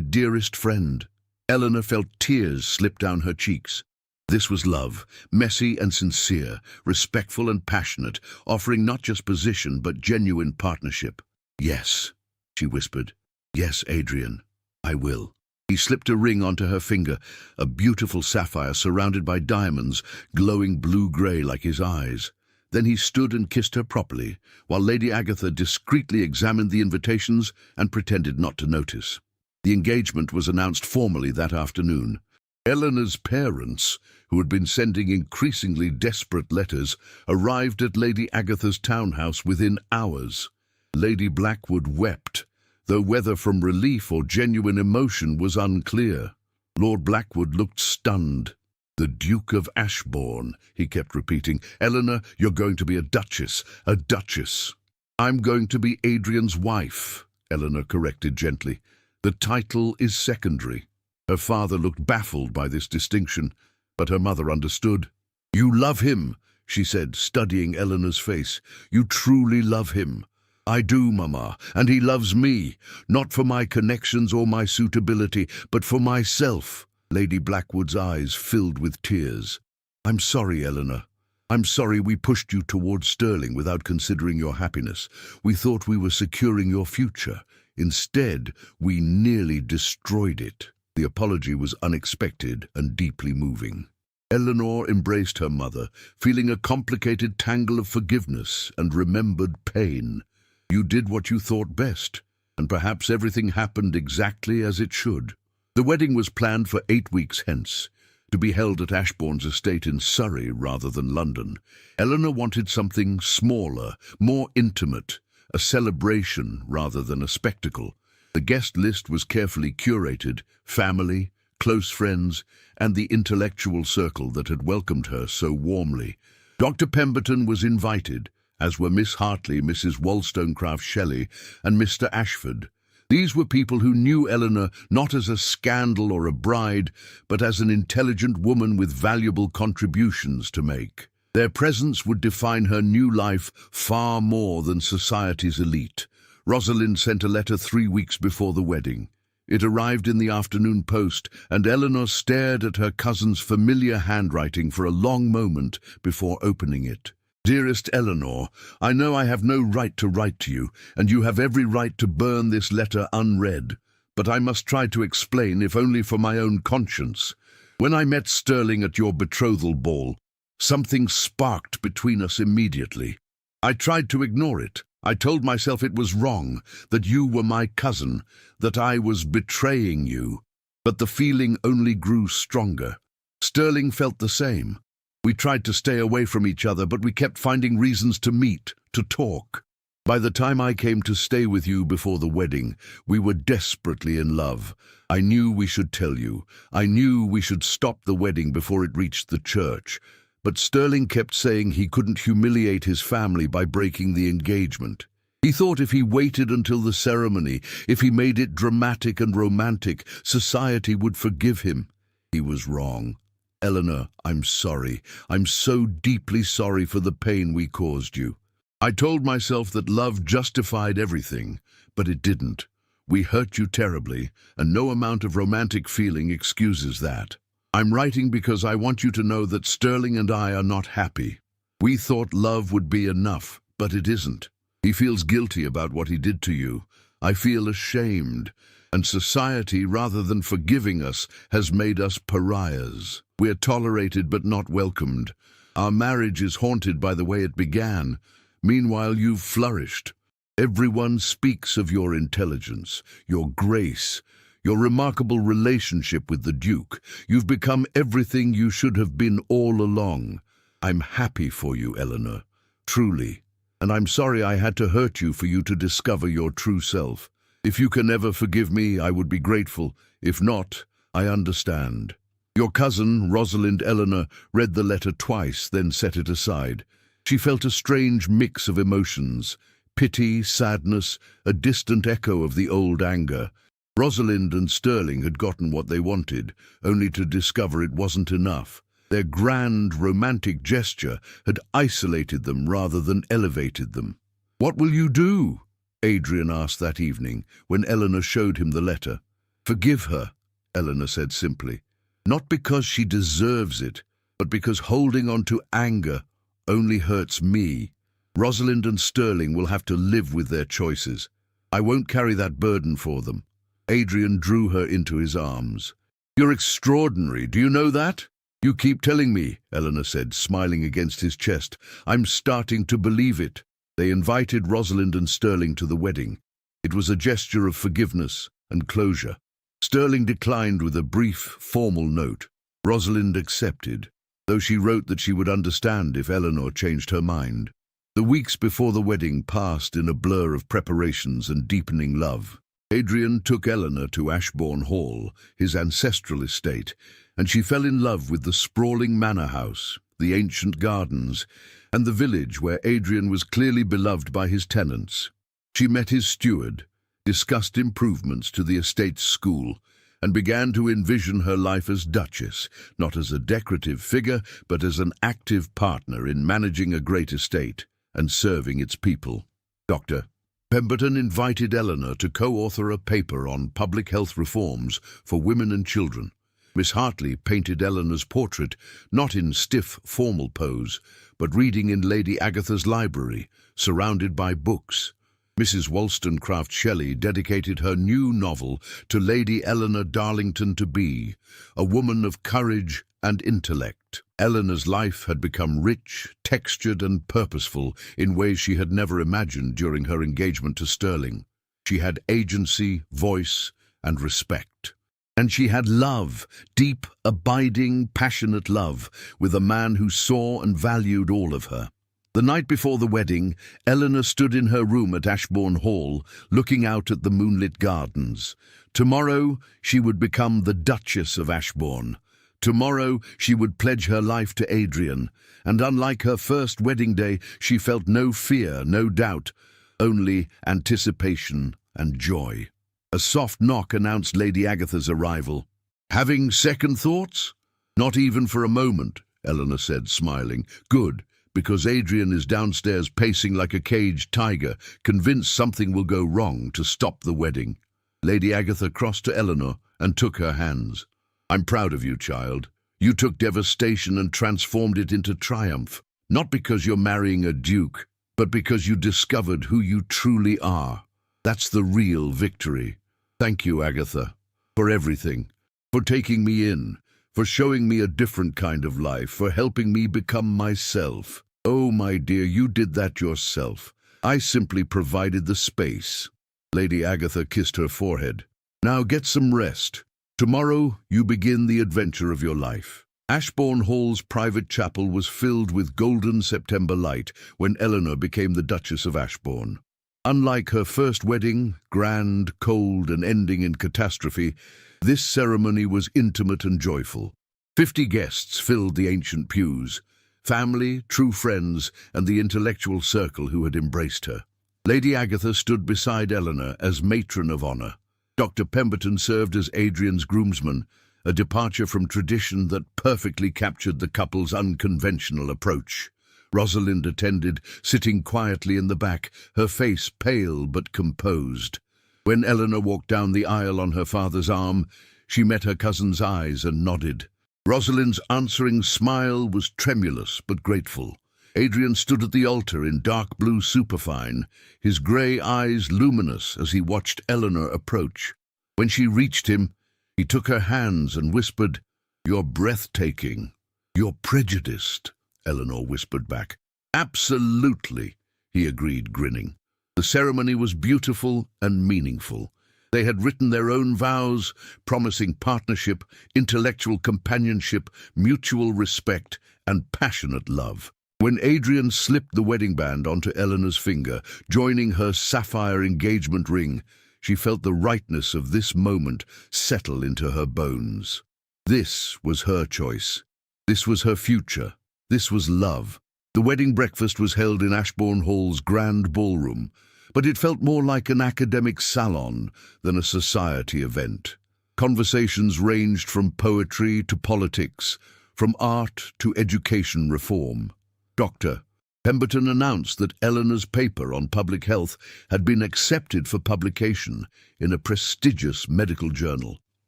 dearest friend?" Eleanor felt tears slip down her cheeks. This was love, messy and sincere, respectful and passionate, offering not just position but genuine partnership. "Yes," she whispered. "Yes, Adrian, I will." He slipped a ring onto her finger, a beautiful sapphire surrounded by diamonds, glowing blue-grey like his eyes. Then he stood and kissed her properly, while Lady Agatha discreetly examined the invitations and pretended not to notice. The engagement was announced formally that afternoon. Eleanor's parents, who had been sending increasingly desperate letters, arrived at Lady Agatha's townhouse within hours. Lady Blackwood wept, though whether from relief or genuine emotion was unclear. Lord Blackwood looked stunned. "The Duke of Ashbourne," he kept repeating. "Eleanor, you're going to be a duchess, a duchess." "I'm going to be Adrian's wife," Eleanor corrected gently. "The title is secondary." Her father looked baffled by this distinction, but her mother understood. "You love him," she said, studying Eleanor's face. "You truly love him." "I do, Mamma, and he loves me, not for my connections or my suitability, but for myself." Lady Blackwood's eyes filled with tears. "I'm sorry, Eleanor. I'm sorry we pushed you towards Sterling without considering your happiness. We thought we were securing your future. Instead, we nearly destroyed it." The apology was unexpected and deeply moving. Eleanor embraced her mother, feeling a complicated tangle of forgiveness and remembered pain. "You did what you thought best, and perhaps everything happened exactly as it should." The wedding was planned for 8 weeks hence, to be held at Ashbourne's estate in Surrey rather than London. Eleanor wanted something smaller, more intimate, a celebration rather than a spectacle. The guest list was carefully curated: family, close friends, and the intellectual circle that had welcomed her so warmly. Dr. Pemberton was invited, as were Miss Hartley, Mrs. Wollstonecraft Shelley, and Mr. Ashford. These were people who knew Eleanor not as a scandal or a bride, but as an intelligent woman with valuable contributions to make. Their presence would define her new life far more than society's elite. Rosalind sent a letter 3 weeks before the wedding. It arrived in the afternoon post, and Eleanor stared at her cousin's familiar handwriting for a long moment before opening it. "Dearest Eleanor, I know I have no right to write to you, and you have every right to burn this letter unread, but I must try to explain, if only for my own conscience. When I met Sterling at your betrothal ball, something sparked between us immediately. I tried to ignore it. I told myself it was wrong, that you were my cousin, that I was betraying you. But the feeling only grew stronger. Sterling felt the same. We tried to stay away from each other, but we kept finding reasons to meet, to talk. By the time I came to stay with you before the wedding, we were desperately in love. I knew we should tell you. I knew we should stop the wedding before it reached the church. But Sterling kept saying he couldn't humiliate his family by breaking the engagement. He thought if he waited until the ceremony, if he made it dramatic and romantic, society would forgive him. He was wrong. Eleanor, I'm sorry. I'm so deeply sorry for the pain we caused you. I told myself that love justified everything, but it didn't. We hurt you terribly, and no amount of romantic feeling excuses that. I'm writing because I want you to know that Sterling and I are not happy. We thought love would be enough, but it isn't. He feels guilty about what he did to you. I feel ashamed, and society, rather than forgiving us, has made us pariahs. We're tolerated but not welcomed. Our marriage is haunted by the way it began. Meanwhile, you've flourished. Everyone speaks of your intelligence, your grace, your remarkable relationship with the Duke. You've become everything you should have been all along. I'm happy for you, Eleanor, truly. And I'm sorry I had to hurt you for you to discover your true self. If you can ever forgive me, I would be grateful. If not, I understand. Your cousin, Rosalind Eleanor, read the letter twice, then set it aside. She felt a strange mix of emotions: pity, sadness, a distant echo of the old anger. Rosalind and Sterling had gotten what they wanted, only to discover it wasn't enough. Their grand, romantic gesture had isolated them rather than elevated them. "What will you do?" Adrian asked that evening, when Eleanor showed him the letter. "Forgive her," Eleanor said simply. "Not because she deserves it, but because holding on to anger only hurts me. Rosalind and Sterling will have to live with their choices. I won't carry that burden for them." Adrian drew her into his arms. "You're extraordinary, do you know that?" "You keep telling me," Eleanor said, smiling against his chest. "I'm starting to believe it." They invited Rosalind and Sterling to the wedding. It was a gesture of forgiveness and closure. Sterling declined with a brief, formal note. Rosalind accepted, though she wrote that she would understand if Eleanor changed her mind. The weeks before the wedding passed in a blur of preparations and deepening love. Adrian took Eleanor to Ashbourne Hall, his ancestral estate, and she fell in love with the sprawling manor house, the ancient gardens, and the village where Adrian was clearly beloved by his tenants. She met his steward, discussed improvements to the estate's school, and began to envision her life as Duchess, not as a decorative figure, but as an active partner in managing a great estate and serving its people. Dr. Pemberton invited Eleanor to co-author a paper on public health reforms for women and children. Miss Hartley painted Eleanor's portrait, not in stiff, formal pose, but reading in Lady Agatha's library, surrounded by books. Mrs. Wollstonecraft Shelley dedicated her new novel to Lady Eleanor Darlington to be, a woman of courage and intellect. Eleanor's life had become rich, textured and purposeful in ways she had never imagined during her engagement to Sterling. She had agency, voice and respect. And she had love, deep, abiding, passionate love, with a man who saw and valued all of her. The night before the wedding, Eleanor stood in her room at Ashbourne Hall, looking out at the moonlit gardens. Tomorrow she would become the Duchess of Ashbourne. Tomorrow she would pledge her life to Adrian, and unlike her first wedding day, she felt no fear, no doubt, only anticipation and joy. A soft knock announced Lady Agatha's arrival. "Having second thoughts?" "Not even for a moment," Eleanor said, smiling. "Good, because Adrian is downstairs pacing like a caged tiger, convinced something will go wrong to stop the wedding." Lady Agatha crossed to Eleanor and took her hands. "I'm proud of you, child. You took devastation and transformed it into triumph, not because you're marrying a duke, but because you discovered who you truly are. That's the real victory. Thank you, Agatha, for everything, for taking me in, for showing me a different kind of life, for helping me become myself. Oh, my dear, you did that yourself. I simply provided the space." Lady Agatha kissed her forehead. "Now get some rest. Tomorrow you begin the adventure of your life." Ashbourne Hall's private chapel was filled with golden September light when Eleanor became the Duchess of Ashbourne. Unlike her first wedding, grand, cold, and ending in catastrophe, this ceremony was intimate and joyful. 50 guests filled the ancient pews, family, true friends, and the intellectual circle who had embraced her. Lady Agatha stood beside Eleanor as matron of honour. Dr. Pemberton served as Adrian's groomsman, a departure from tradition that perfectly captured the couple's unconventional approach. Rosalind attended, sitting quietly in the back, her face pale but composed. When Eleanor walked down the aisle on her father's arm, she met her cousin's eyes and nodded. Rosalind's answering smile was tremulous but grateful. Adrian stood at the altar in dark blue superfine, his grey eyes luminous as he watched Eleanor approach. When she reached him, he took her hands and whispered, "You're breathtaking. You're prejudiced," Eleanor whispered back. "Absolutely," he agreed, grinning. The ceremony was beautiful and meaningful. They had written their own vows, promising partnership, intellectual companionship, mutual respect, and passionate love. When Adrian slipped the wedding band onto Eleanor's finger, joining her sapphire engagement ring, she felt the rightness of this moment settle into her bones. This was her choice. This was her future. This was love. The wedding breakfast was held in Ashbourne Hall's grand ballroom, but it felt more like an academic salon than a society event. Conversations ranged from poetry to politics, from art to education reform. Dr. Pemberton announced that Eleanor's paper on public health had been accepted for publication in a prestigious medical journal.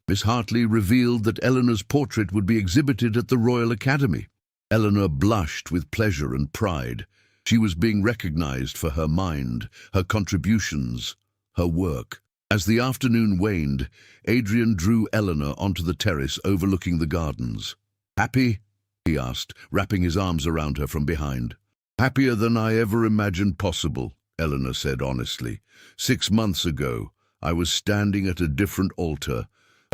Miss Hartley revealed that Eleanor's portrait would be exhibited at the Royal Academy. Eleanor blushed with pleasure and pride. She was being recognized for her mind, her contributions, her work. As the afternoon waned, Adrian drew Eleanor onto the terrace overlooking the gardens. "Happy?" he asked, wrapping his arms around her from behind. "Happier than I ever imagined possible," Eleanor said honestly. 6 months ago, I was standing at a different altar,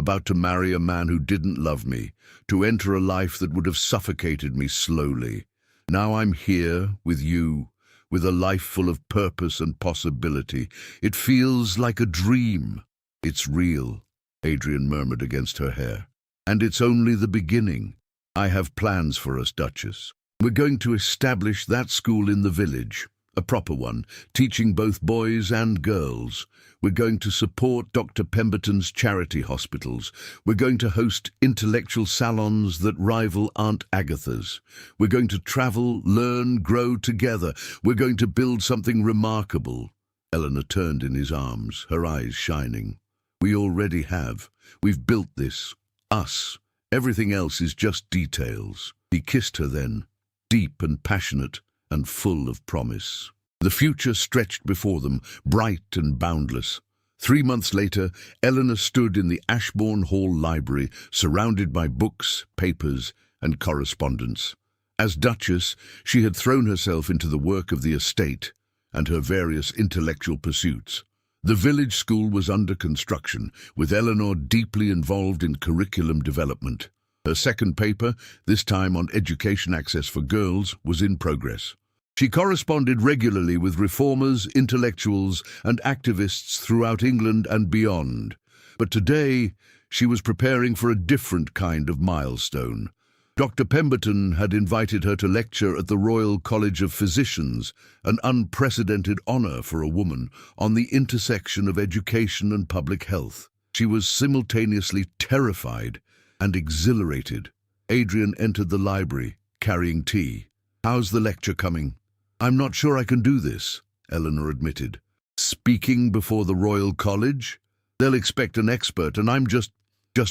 about to marry a man who didn't love me, to enter a life that would have suffocated me slowly. Now I'm here with you, with a life full of purpose and possibility. It feels like a dream. It's real, Adrian murmured against her hair. And it's only the beginning. I have plans for us, Duchess. We're going to establish that school in the village, a proper one, teaching both boys and girls. We're going to support Dr. Pemberton's charity hospitals. We're going to host intellectual salons that rival Aunt Agatha's. We're going to travel, learn, grow together. We're going to build something remarkable. Eleanor turned in his arms, her eyes shining. We already have. We've built this. Us. Everything else is just details. He kissed her then, deep and passionate and full of promise. The future stretched before them, bright and boundless. 3 months later, Eleanor stood in the Ashbourne Hall Library, surrounded by books, papers, and correspondence. As Duchess, she had thrown herself into the work of the estate and her various intellectual pursuits. The village school was under construction, with Eleanor deeply involved in curriculum development. Her second paper, this time on education access for girls, was in progress. She corresponded regularly with reformers, intellectuals, and activists throughout England and beyond. But today, she was preparing for a different kind of milestone. Dr. Pemberton had invited her to lecture at the Royal College of Physicians, an unprecedented honor for a woman, on the intersection of education and public health. She was simultaneously terrified and exhilarated. Adrian entered the library, carrying tea. "How's the lecture coming?" "I'm not sure I can do this," Eleanor admitted. "Speaking before the Royal College? They'll expect an expert, and I'm just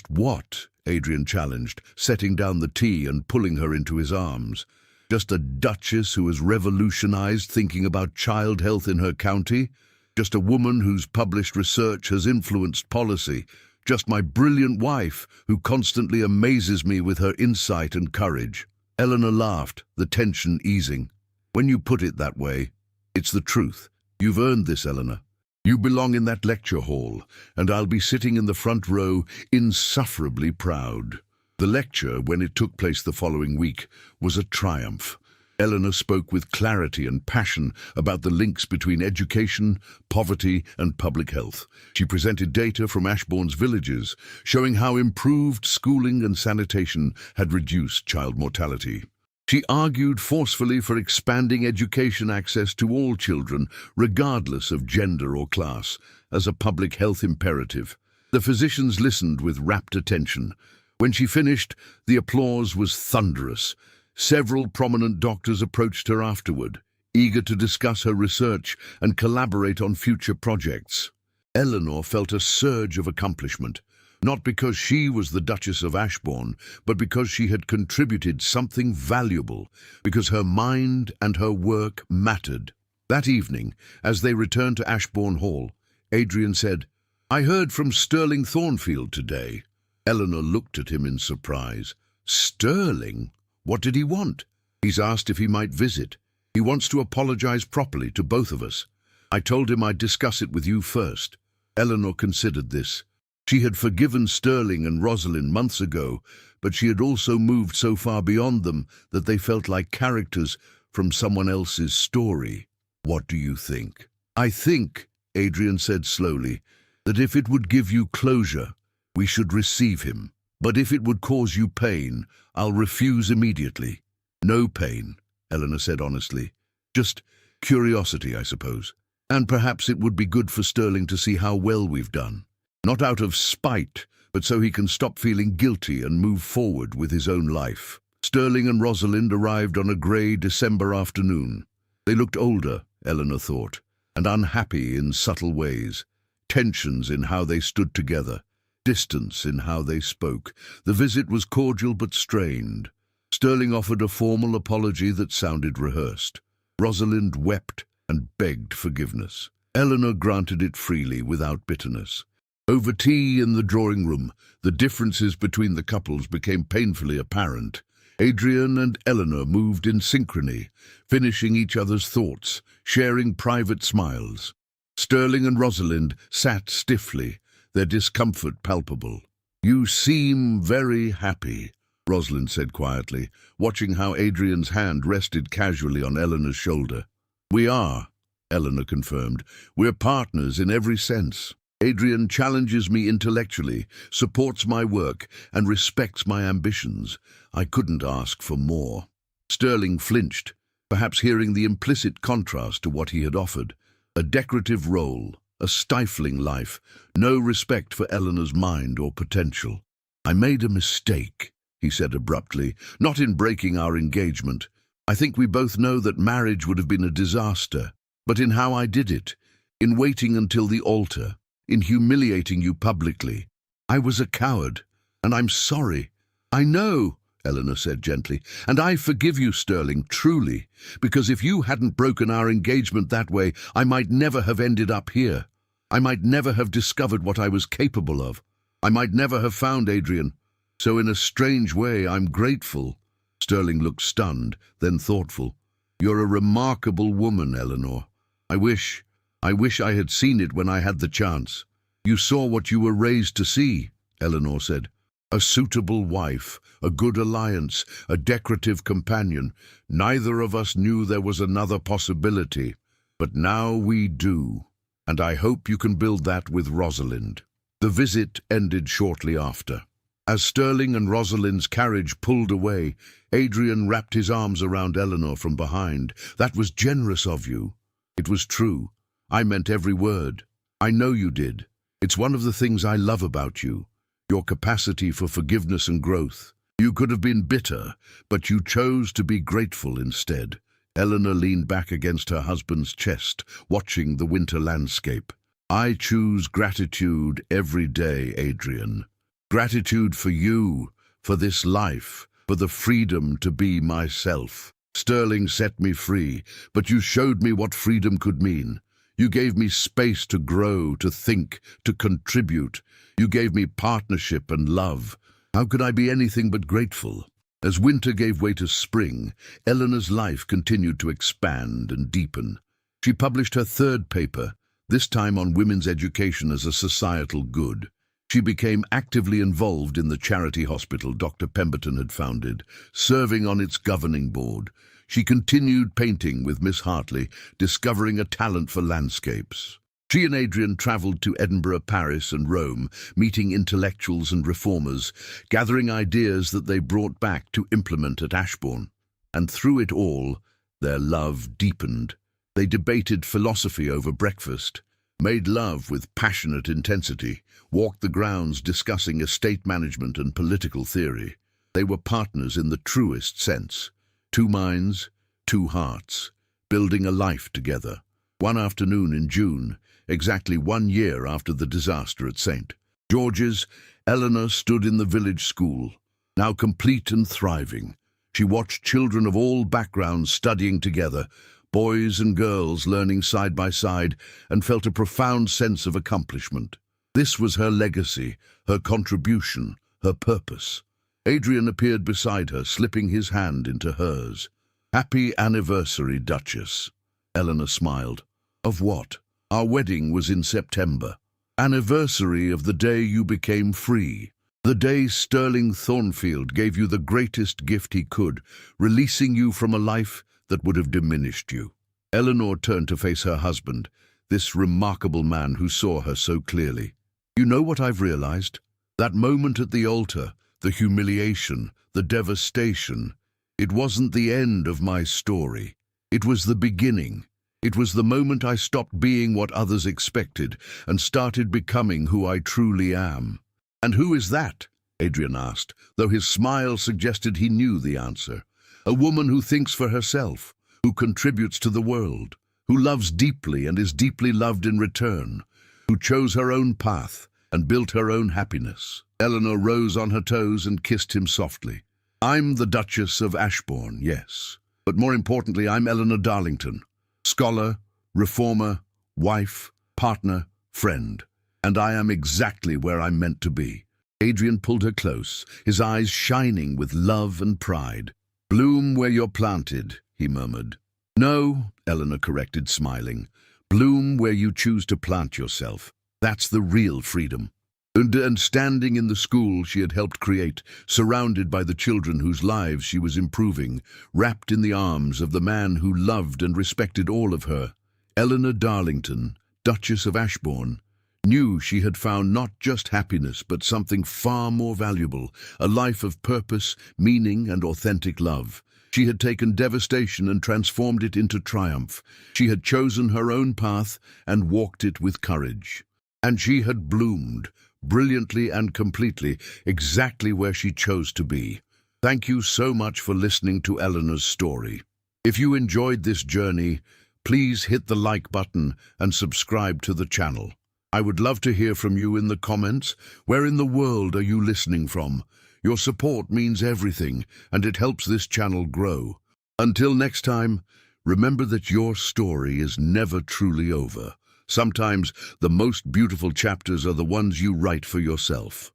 what?" Adrian challenged, setting down the tea and pulling her into his arms. "Just a duchess who has revolutionized thinking about child health in her county? Just a woman whose published research has influenced policy? Just my brilliant wife, who constantly amazes me with her insight and courage?" Eleanor laughed, the tension easing. "When you put it that way, it's the truth. You've earned this, Eleanor. You belong in that lecture hall, and I'll be sitting in the front row, insufferably proud." The lecture, when it took place the following week, was a triumph. Eleanor spoke with clarity and passion about the links between education, poverty, and public health. She presented data from Ashbourne's villages, showing how improved schooling and sanitation had reduced child mortality. She argued forcefully for expanding education access to all children, regardless of gender or class, as a public health imperative. The physicians listened with rapt attention. When she finished, the applause was thunderous. Several prominent doctors approached her afterward, eager to discuss her research and collaborate on future projects. Eleanor felt a surge of accomplishment, not because she was the Duchess of Ashbourne, but because she had contributed something valuable, because her mind and her work mattered. That evening, as they returned to Ashbourne Hall, Adrian said, "I heard from Sterling Thornfield today." Eleanor looked at him in surprise. "Sterling? What did he want?" "He's asked if he might visit. He wants to apologize properly to both of us. I told him I'd discuss it with you first." Eleanor considered this. She had forgiven Sterling and Rosalind months ago, but she had also moved so far beyond them that they felt like characters from someone else's story. "What do you think?" "I think," Adrian said slowly, "that if it would give you closure, we should receive him. But if it would cause you pain, I'll refuse immediately." "No pain," Eleanor said honestly. "Just curiosity, I suppose. And perhaps it would be good for Sterling to see how well we've done. Not out of spite, but so he can stop feeling guilty and move forward with his own life." Sterling and Rosalind arrived on a grey December afternoon. They looked older, Eleanor thought, and unhappy in subtle ways. Tensions in how they stood together, distance in how they spoke. The visit was cordial but strained. Sterling offered a formal apology that sounded rehearsed. Rosalind wept and begged forgiveness. Eleanor granted it freely without bitterness. Over tea in the drawing room, the differences between the couples became painfully apparent. Adrian and Eleanor moved in synchrony, finishing each other's thoughts, sharing private smiles. Sterling and Rosalind sat stiffly, their discomfort palpable. "You seem very happy," Rosalind said quietly, watching how Adrian's hand rested casually on Eleanor's shoulder. "We are," Eleanor confirmed. "We're partners in every sense. Adrian challenges me intellectually, supports my work, and respects my ambitions. I couldn't ask for more." Sterling flinched, perhaps hearing the implicit contrast to what he had offered. A decorative role, a stifling life, no respect for Eleanor's mind or potential. "I made a mistake," he said abruptly, "not in breaking our engagement. I think we both know that marriage would have been a disaster, but in how I did it, in waiting until the altar, in humiliating you publicly. I was a coward, and I'm sorry." "I know," Eleanor said gently, "and I forgive you, Sterling, truly, because if you hadn't broken our engagement that way, I might never have ended up here. I might never have discovered what I was capable of. I might never have found Adrian. So in a strange way, I'm grateful." Sterling looked stunned, then thoughtful. "You're a remarkable woman, Eleanor. I wish I had seen it when I had the chance." "You saw what you were raised to see," Eleanor said. "A suitable wife, a good alliance, a decorative companion. Neither of us knew there was another possibility, but now we do. And I hope you can build that with Rosalind." The visit ended shortly after. As Sterling and Rosalind's carriage pulled away, Adrian wrapped his arms around Eleanor from behind. "That was generous of you." "It was true. I meant every word. I know you did. It's one of the things I love about you, your capacity for forgiveness and growth. You could have been bitter, but you chose to be grateful instead." Eleanor leaned back against her husband's chest, watching the winter landscape. "I choose gratitude every day, Adrian. Gratitude for you, for this life, for the freedom to be myself. Sterling set me free, but you showed me what freedom could mean. You gave me space to grow, to think, to contribute. You gave me partnership and love. How could I be anything but grateful?" As winter gave way to spring, Eleanor's life continued to expand and deepen. She published her third paper, this time on women's education as a societal good. She became actively involved in the charity hospital Dr. Pemberton had founded, serving on its governing board. She continued painting with Miss Hartley, discovering a talent for landscapes. She and Adrian travelled to Edinburgh, Paris, and Rome, meeting intellectuals and reformers, gathering ideas that they brought back to implement at Ashbourne. And through it all, their love deepened. They debated philosophy over breakfast, made love with passionate intensity, walked the grounds discussing estate management and political theory. They were partners in the truest sense. Two minds, two hearts, building a life together. One afternoon in June, exactly 1 year after the disaster at St. George's, Eleanor stood in the village school, now complete and thriving. She watched children of all backgrounds studying together, boys and girls learning side by side, and felt a profound sense of accomplishment. This was her legacy, her contribution, her purpose. Adrian appeared beside her, slipping his hand into hers. "Happy anniversary, Duchess." Eleanor smiled. "Of what?" "Our wedding was in September. Anniversary of the day you became free. The day Sterling Thornfield gave you the greatest gift he could, releasing you from a life that would have diminished you." Eleanor turned to face her husband, this remarkable man who saw her so clearly. "You know what I've realized? That moment at the altar, the humiliation, the devastation, it wasn't the end of my story. It was the beginning. It was the moment I stopped being what others expected and started becoming who I truly am." "And who is that?" Adrian asked, though his smile suggested he knew the answer. "A woman who thinks for herself, who contributes to the world, who loves deeply and is deeply loved in return, who chose her own path and built her own happiness." Eleanor rose on her toes and kissed him softly. "I'm the Duchess of Ashbourne, yes. But more importantly, I'm Eleanor Darlington. Scholar, reformer, wife, partner, friend. And I am exactly where I'm meant to be." Adrian pulled her close, his eyes shining with love and pride. "Bloom where you're planted," he murmured. "No," Eleanor corrected, smiling. "Bloom where you choose to plant yourself. That's the real freedom." And standing in the school she had helped create, surrounded by the children whose lives she was improving, wrapped in the arms of the man who loved and respected all of her, Eleanor Darlington, Duchess of Ashbourne, knew she had found not just happiness but something far more valuable, a life of purpose, meaning and authentic love. She had taken devastation and transformed it into triumph. She had chosen her own path and walked it with courage. And she had bloomed, brilliantly and completely, exactly where she chose to be. Thank you so much for listening to Eleanor's story. If you enjoyed this journey, please hit the like button and subscribe to the channel. I would love to hear from you in the comments. Where in the world are you listening from? Your support means everything, and it helps this channel grow. Until next time, remember that your story is never truly over. Sometimes the most beautiful chapters are the ones you write for yourself.